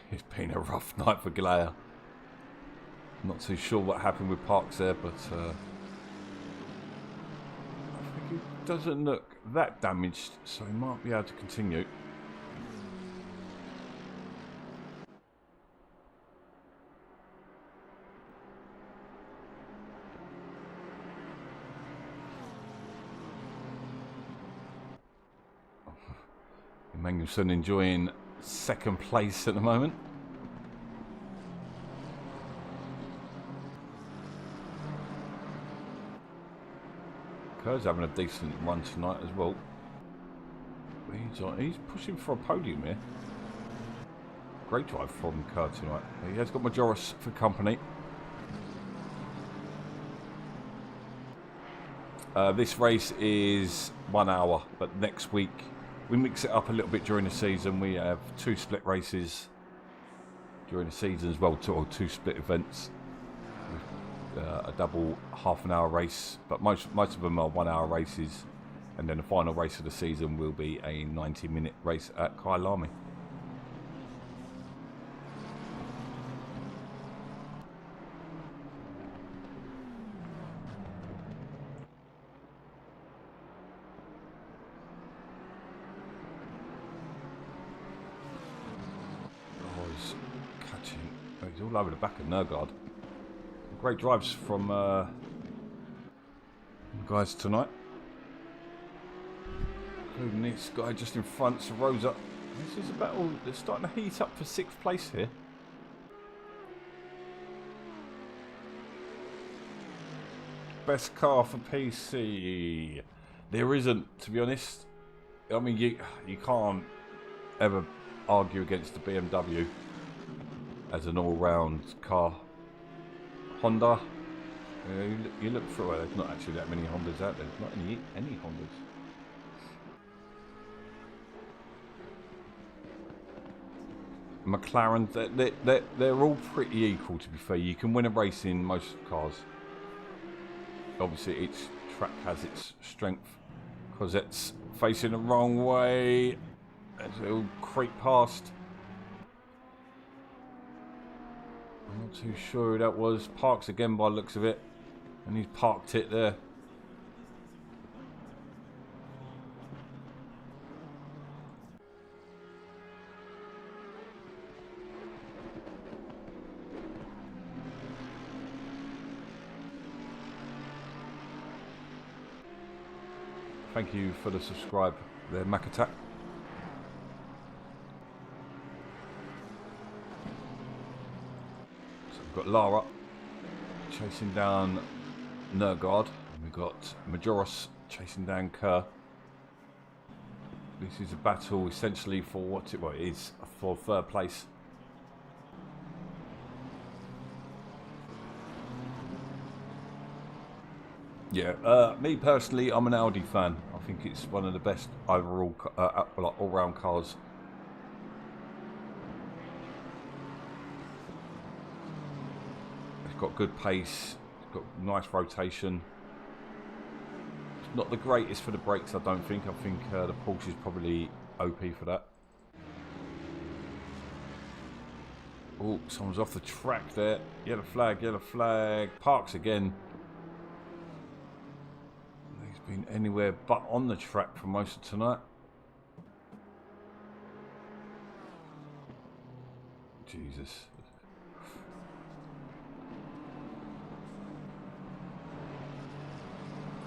It's been a rough night for Galea. Not too sure what happened with Parks there, but I think he doesn't look that damaged, so he might be able to continue. Emmanuelson enjoying second place at the moment. Kerr's having a decent run tonight as well. He's pushing for a podium here. Great drive from Kerr tonight. He has got Majoris for company. This race is 1 hour, but next week we mix it up a little bit during the season. We have 2 split races during the season as well, two split events. A double half-an-hour race, but most of them are 1 hour races, and then the final race of the season will be a 90-minute race at Kyalami. Oh, he's catching. Oh, he's all over the back of Nergard. Great drives from the guys tonight. Including this guy just in front, so Rosa. This is a battle that's starting to heat up for 6th place here. Best car for PC. There isn't, to be honest. I mean, you can't ever argue against the BMW as an all-round car. Honda, you look through it, there's not actually that many Hondas out there. There's not any Hondas. McLaren, they're all pretty equal, to be fair. You can win a race in most cars. Obviously, each track has its strength. Cosette's facing the wrong way. It'll creep past. I'm not too sure who that was. Parks again by the looks of it. And he's parked it there. Thank you for the subscribe there, Mac Attack. Got Lara chasing down Nergard, and we've got Majoris chasing down Kerr. This is a battle essentially for what it is for third place. Yeah, me personally, I'm an Audi fan. I think it's one of the best overall, all-round cars. It's got good pace, it's got nice rotation. It's not the greatest for the brakes, I don't think. I think the Porsche is probably OP for that. Oh, someone's off the track there. Yellow flag, yellow flag. Parks again. He's been anywhere but on the track for most of tonight. Jesus.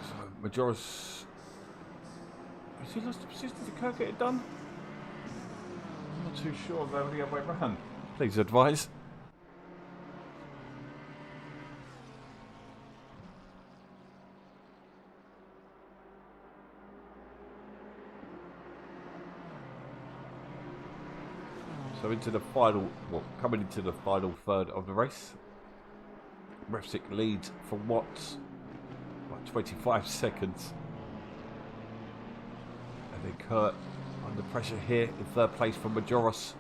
So, Majoris... Has he lost the position? Did Kirk get it done? I'm not too sure about the other way around. Please advise. So into the final, well, coming into the final third of the race. Refsick leads for what? Like 25 seconds. And then Kurt under pressure here in third place for Majoris.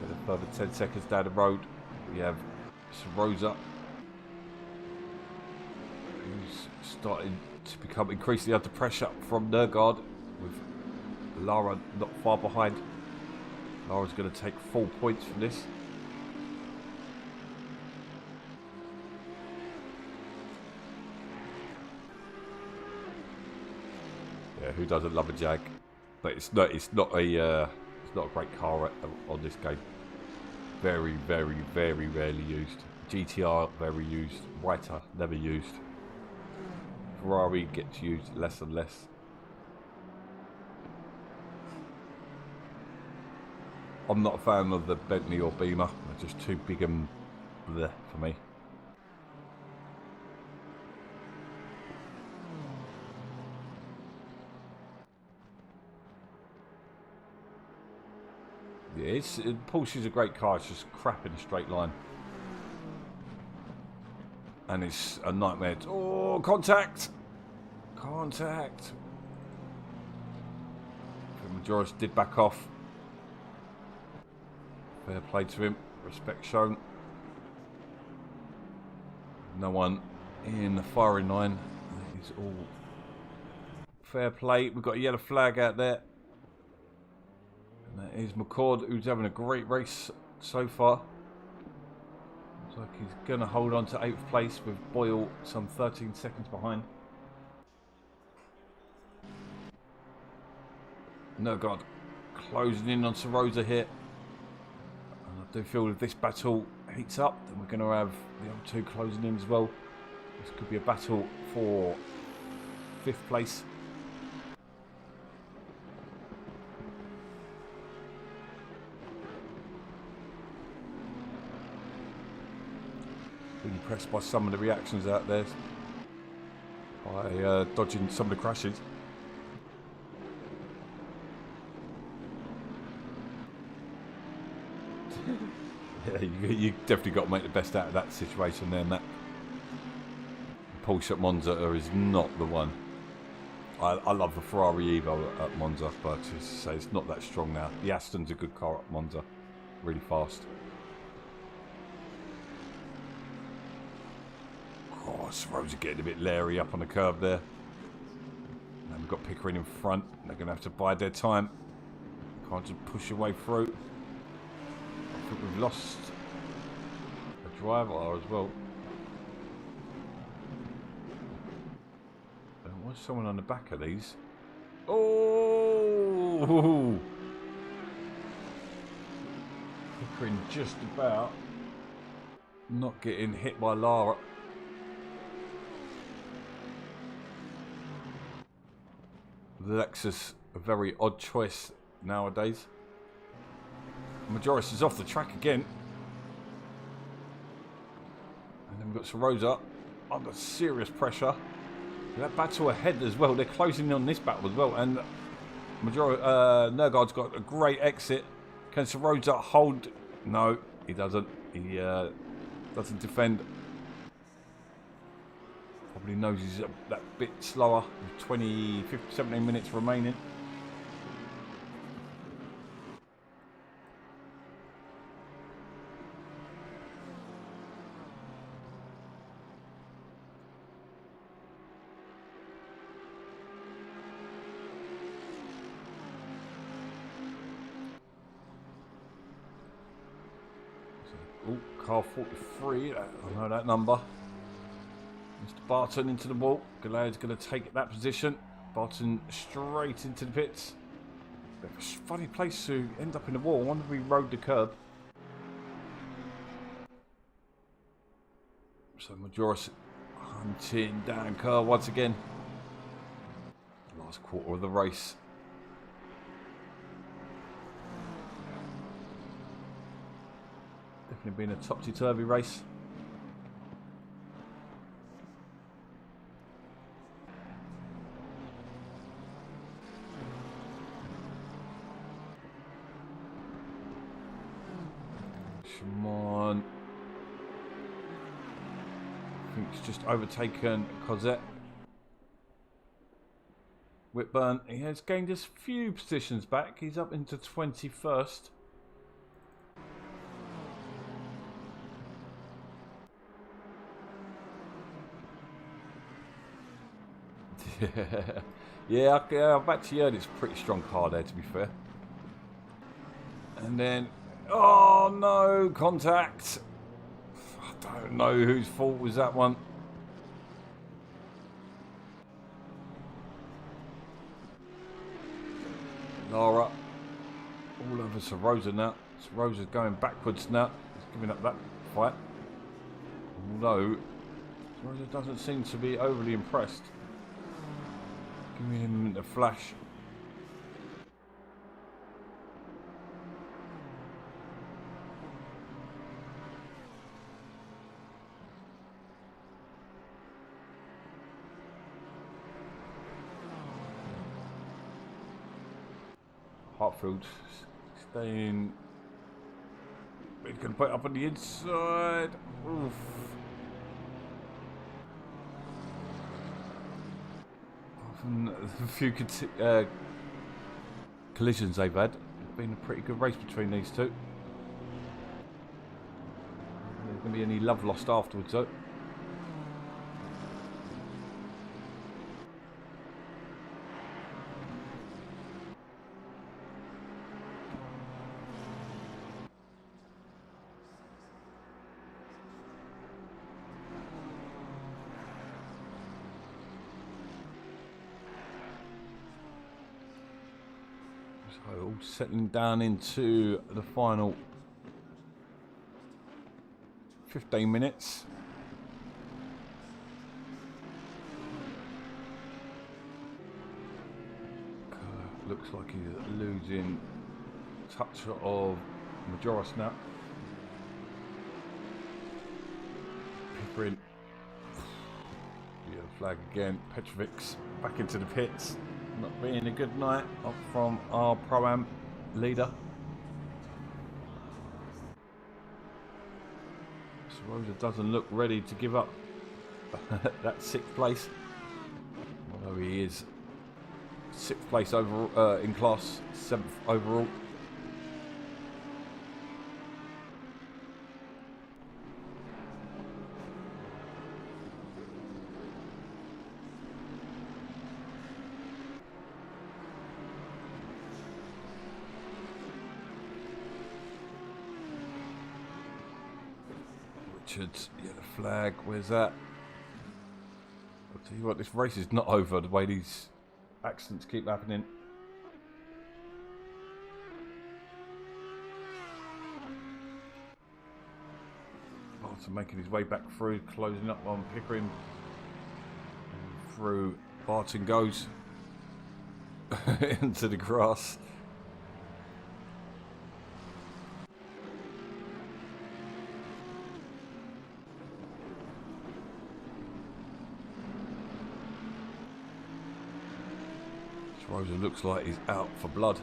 Then a further 10 seconds down the road, we have Rosa, who's starting to become increasingly under pressure from Nergard, with Lara not far behind. Lara's going to take 4 points from this. Yeah, who doesn't love a Jag? But it's not a great car on this game. Very, very, very rarely used. GTR very used. Whiter never used. Ferrari gets used less and less. I'm not a fan of the Bentley or Beamer. They're just too big and bleh for me. Yeah, Porsche's a great car. It's just crap in a straight line. And it's a nightmare. Oh, contact! Contact! Majoris did back off. Fair play to him. Respect shown. No one in the firing line. It's all fair play. We've got a yellow flag out there. And that is McCord, who's having a great race so far. Looks like he's going to hold on to 8th place with Boyle some 13 seconds behind. No God, closing in on Rosa here. And I do feel if this battle heats up, then we're going to have the other two closing in as well. This could be a battle for 5th place. Really impressed by some of the reactions out there, by dodging some of the crashes. Yeah, you definitely got to make the best out of that situation there, Matt. Porsche at Monza is not the one. I love the Ferrari Evo at Monza, but to say it's not that strong now. The Aston's a good car at Monza, really fast. Oh, Rosa getting a bit leery up on the curve there. Now we've got Pickering in front. They're going to have to bide their time. Can't just push your way through. I think we've lost a driver as well. What's someone on the back of these? Oh! Pickering just about not getting hit by Lara. The Lexus, a very odd choice nowadays. Majoris is off the track again. And then we've got Rosa. under serious pressure. That battle ahead as well. They're closing in on this battle as well. And Nergard's got a great exit. Can Soroza hold? No, he doesn't. He doesn't defend. Probably knows he's that bit slower. 20, 50, 17 minutes remaining. Oh, car 43. I know that number. Mr. Barton into the wall. Galade's going to take that position. Barton straight into the pits. Bit of a funny place to end up in the wall. I wonder if we rode the curb. So Majoris hunting down Kerr once again. Last quarter of the race. Definitely been a topsy-turvy race. Come on. I think it's just overtaken Cosette. Whitburn, he has gained a few positions back. He's up into 21st. Yeah, I've actually heard it's a pretty strong car there, to be fair. And then, oh no, contact. I don't know whose fault was that one. Lara, all over Soroza now. Soroza's going backwards now. He's giving up that fight. Although, Soroza doesn't seem to be overly impressed. Giving him the flash. Hartfield staying. He's going to put it up on the inside. Oof. Often a few collisions they've had. It's been a pretty good race between these two. There's going to be any love lost afterwards though. So all settling down into the final 15 minutes. Looks like he's losing touch of Majoris now. Pickering. Yellow flag again. Petrovic's back into the pits. Not being a good night up from our Pro-Am leader. Soroza doesn't look ready to give up that 6th place. Although he is 6th place overall in class, 7th overall. Richards, yellow flag, where's that? I'll tell you what, this race is not over the way these accidents keep happening. Barton making his way back through, closing up on Pickering. And through Barton goes into the grass. Rosa looks like he's out for blood.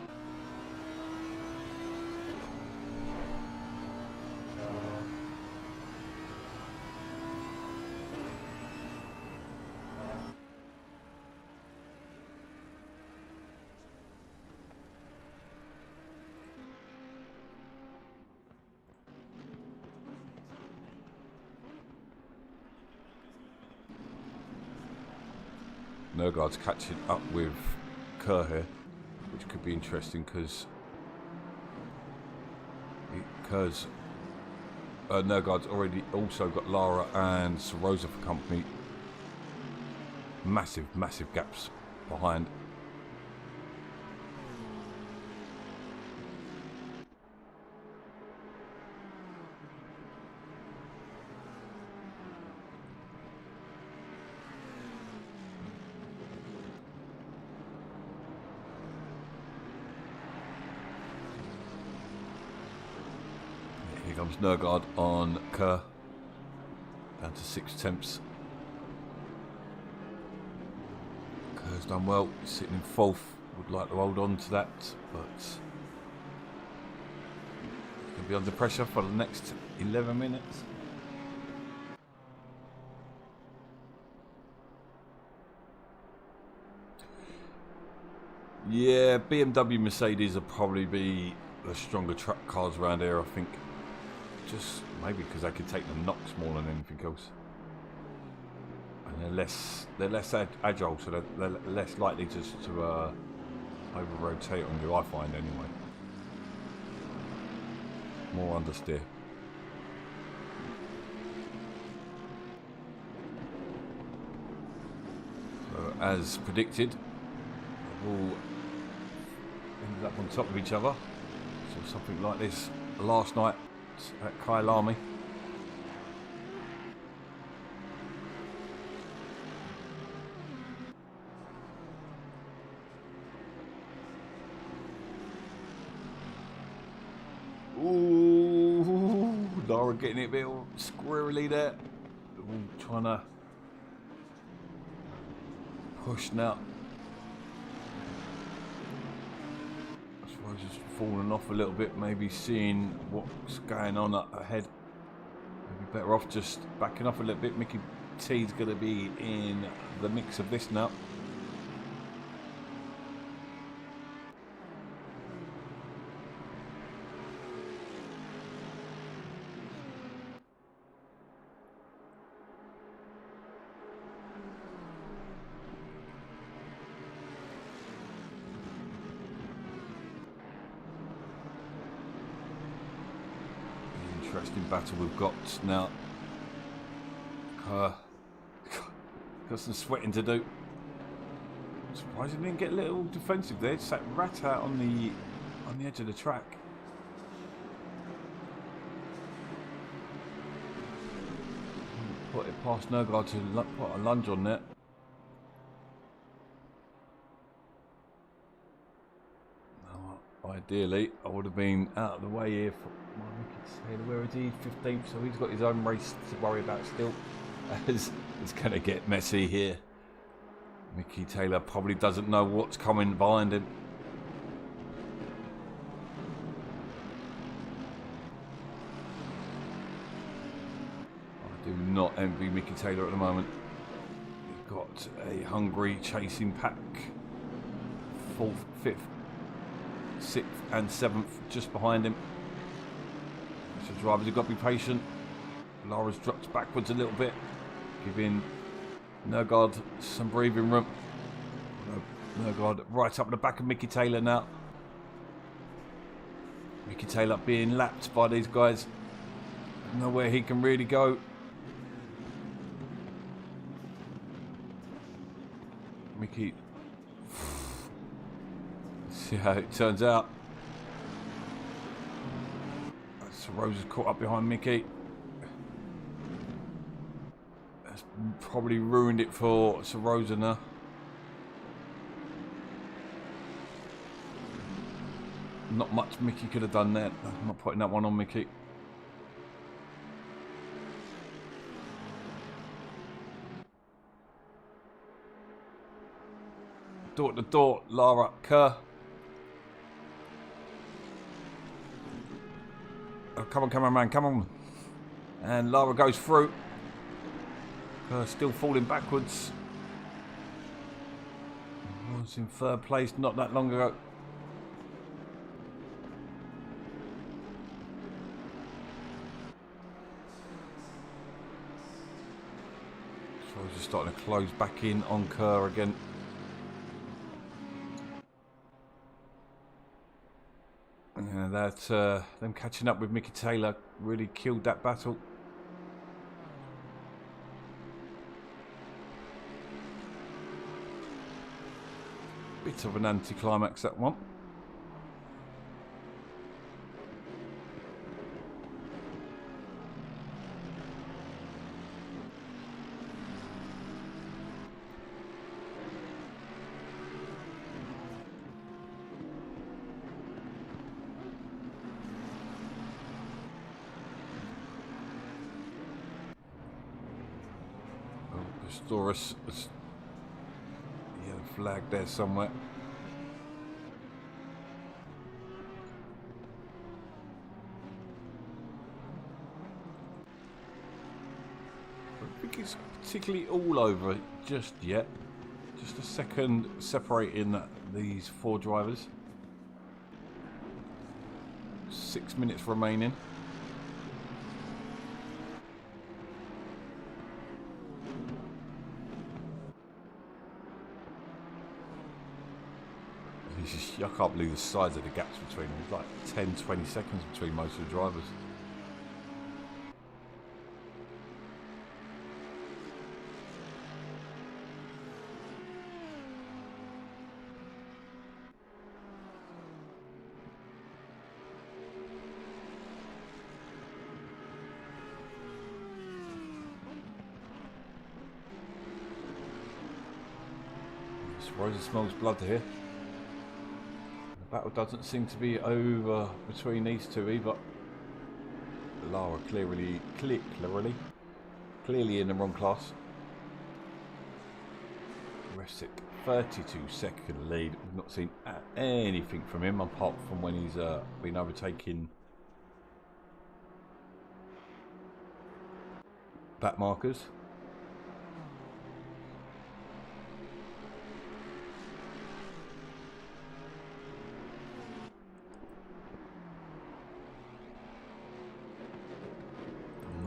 Nergard's catching up with Kerr here, which could be interesting because Nergard's already also got Lara and Rosa for company. Massive gaps behind. Here comes Nergard on Kerr, down to 6 tenths. Kerr's done well, sitting in 4th. Would like to hold on to that, but he's going to be under pressure for the next 11 minutes. Yeah, BMW, Mercedes will probably be the stronger truck cars around here, I think. Just maybe because they could take the knocks more than anything else, and they're less agile, so they're less likely just to over rotate on you. I find anyway. More understeer. So as predicted, they all ended up on top of each other. So something like this last night at Kyalami. Ooh, Lara getting it a bit squirrely there. Ooh, trying to push now. Just falling off a little bit, maybe seeing what's going on up ahead. Maybe better off just backing off a little bit. Mickey T's going to be in the mix of this now. Interesting battle we've got now. Got some sweating to do. Surprised he didn't get a little defensive there. Just sat rat out on the edge of the track. Put it past Nergard to put a lunge on there. Ideally, I would have been out of the way here for where is he? 15th, so he's got his own race to worry about still. As it's going to get messy here. Mickey Taylor probably doesn't know what's coming behind him. I do not envy Mickey Taylor at the moment. He's got a hungry chasing pack. 4th, 5th, 6th and 7th just behind him. So drivers have got to be patient. Lara's dropped backwards a little bit, giving Nergard some breathing room. Nergard right up the back of Mickey Taylor now. Mickey Taylor being lapped by these guys. Nowhere he can really go. Mickey. See how it turns out. So Rose is caught up behind Mickey. That's probably ruined it for Sir Rosa now. Not much Mickey could have done there. I'm not putting that one on Mickey. Door to door, Lara, Kerr. Oh, come on, cameraman, come on. And Lara goes through. Kerr still falling backwards. Was in third place not that long ago. So we're just starting to close back in on Kerr again. Yeah, that them catching up with Mickey Taylor really killed that battle. Bit of an anticlimax, that one. Pistorius, yellow flag there somewhere. I think it's particularly all over just yet. Just a second separating these four drivers. 6 minutes remaining. I can't believe the size of the gaps between them. It's like 10-20 seconds between most of the drivers. Rosa smells blood here. The battle doesn't seem to be over between these two either. Lara clearly in the wrong class. Resic 32-second lead. We've not seen anything from him apart from when he's been overtaking back markers.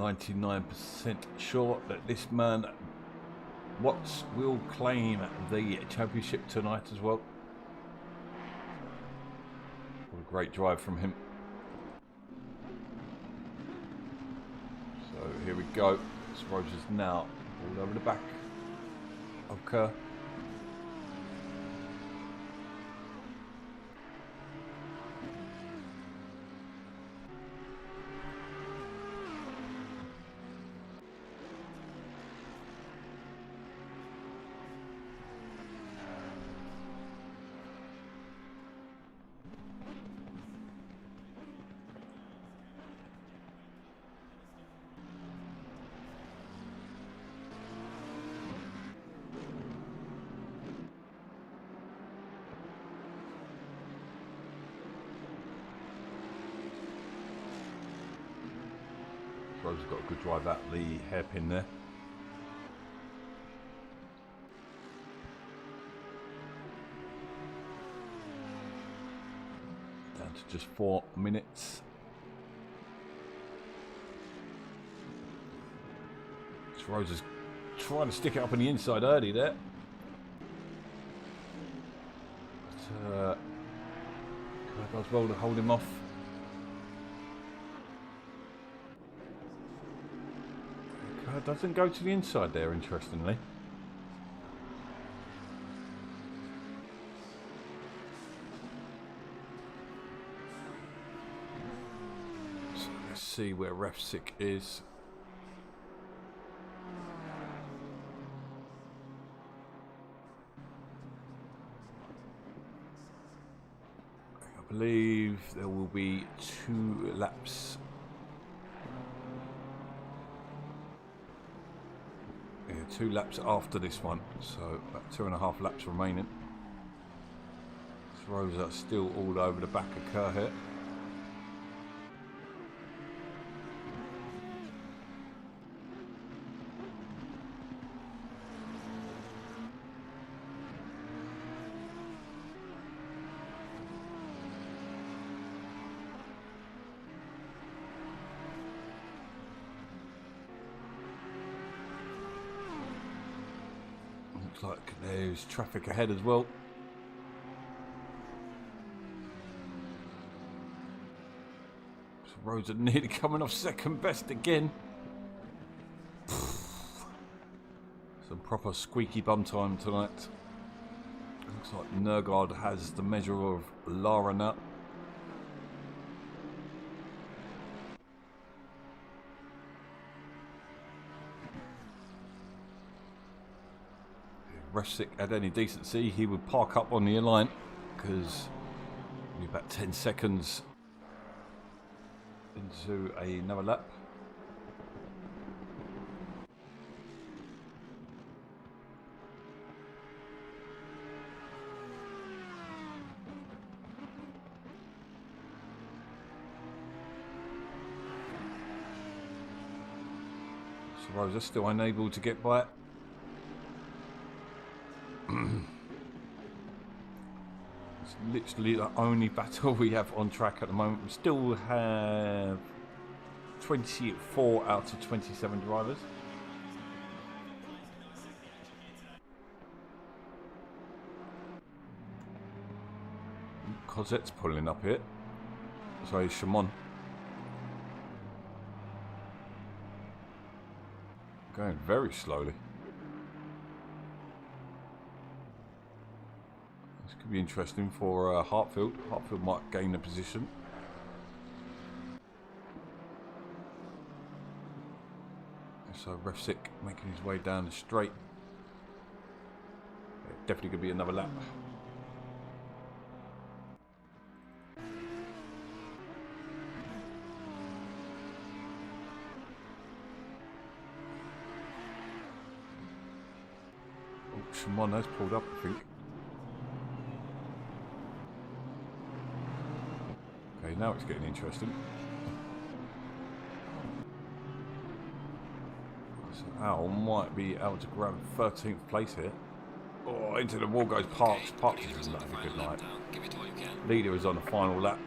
I'm 99% sure that this man Watts will claim the championship tonight as well. What a great drive from him. So here we go. It's Rogers now all over the back of Kerr. Rose's got a good drive at the hairpin there. Down to just 4 minutes. Rose is trying to stick it up on the inside early there. But does well to hold him off. Doesn't go to the inside there, interestingly. So let's see where Refsick is. I believe there will be 2 laps. 2 laps after this one, so about 2.5 laps remaining. Rosa still all over the back of Kerr here. Looks like there's traffic ahead as well. So Rosa nearly coming off second best again. Some proper squeaky bum time tonight. Looks like Nergard has the measure of Lara now. Refsick had any decency, he would park up on the line because we're about 10 seconds into another lap. So Rosa still unable to get by it. It's literally the only battle we have on track at the moment. We still have 24 out of 27 drivers. Cosette's pulling up here. So is Shimon. Going very slowly. This could be interesting for Hartfield. Hartfield might gain the position. So Refsick making his way down the straight. Yeah, definitely could be another lap. Oh, Shimon has pulled up, I think. Okay, now it's getting interesting. So Al might be able to grab 13th place here. Oh, into the wall goes Parks. Parks is not having a good night. Leader is on the final lap.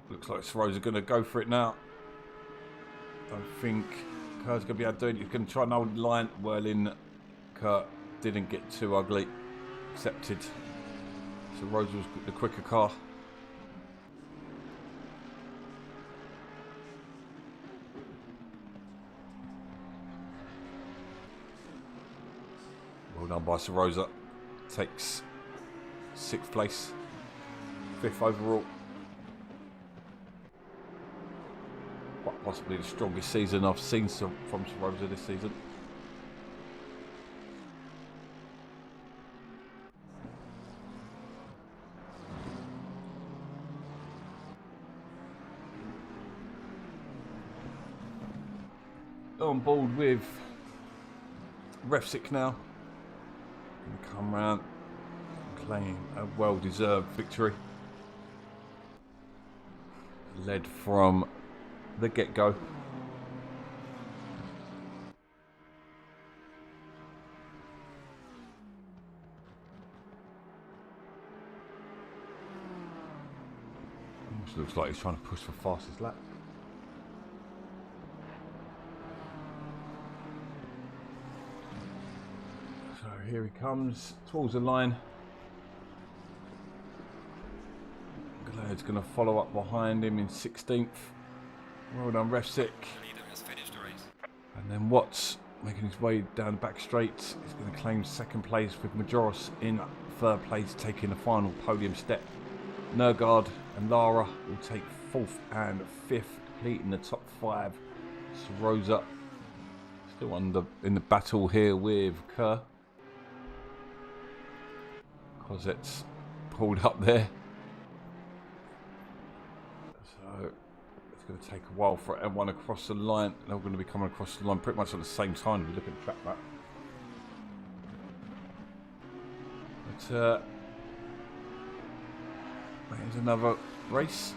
Looks like Sro's are going to go for it now. Don't think Kerr's going to be able to do it. He's going to try and hold the line. Well in, Kerr didn't get too ugly. Accepted. So Rosa was the quicker car. Well done by Sir Rosa. Takes 6th place. 5th overall. Possibly the strongest season I've seen from Sir Rosa this season. On board with Refsick now. Gonna come round and claim a well-deserved victory. Led from the get-go. Almost looks like he's trying to push for fastest lap. So here he comes towards the line. Glad's going to follow up behind him in 16th. Well done, Refsick. And then Watts making his way down the back straight. He's going to claim 2nd place with Majoros in 3rd place, taking the final podium step. Nergard and Lara will take 4th and 5th completing the top 5. It's Rosa still in the battle here with Kerr. Cosette's pulled up there. So it's going to take a while for everyone across the line. They're all going to be coming across the line pretty much at the same time. If you look at the track map. But here's another race.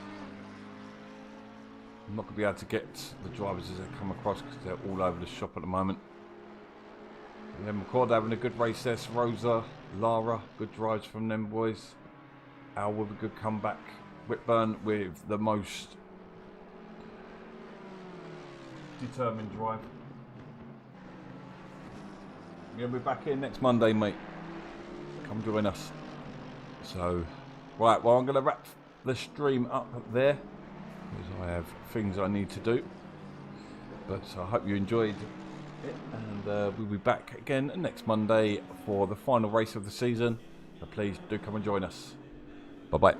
I'm not going to be able to get the drivers as they come across because they're all over the shop at the moment. Yeah, McCord having a good race there. Rosa, Lara, good drives from them boys. Al with a good comeback. Whitburn with the most determined drive. Yeah, we're back here next Monday, mate. Come join us. So, right, well, I'm going to wrap the stream up there because I have things I need to do. But I hope you enjoyed it, and we'll be back again next Monday for the final race of the season. So please do come and join us. Bye bye.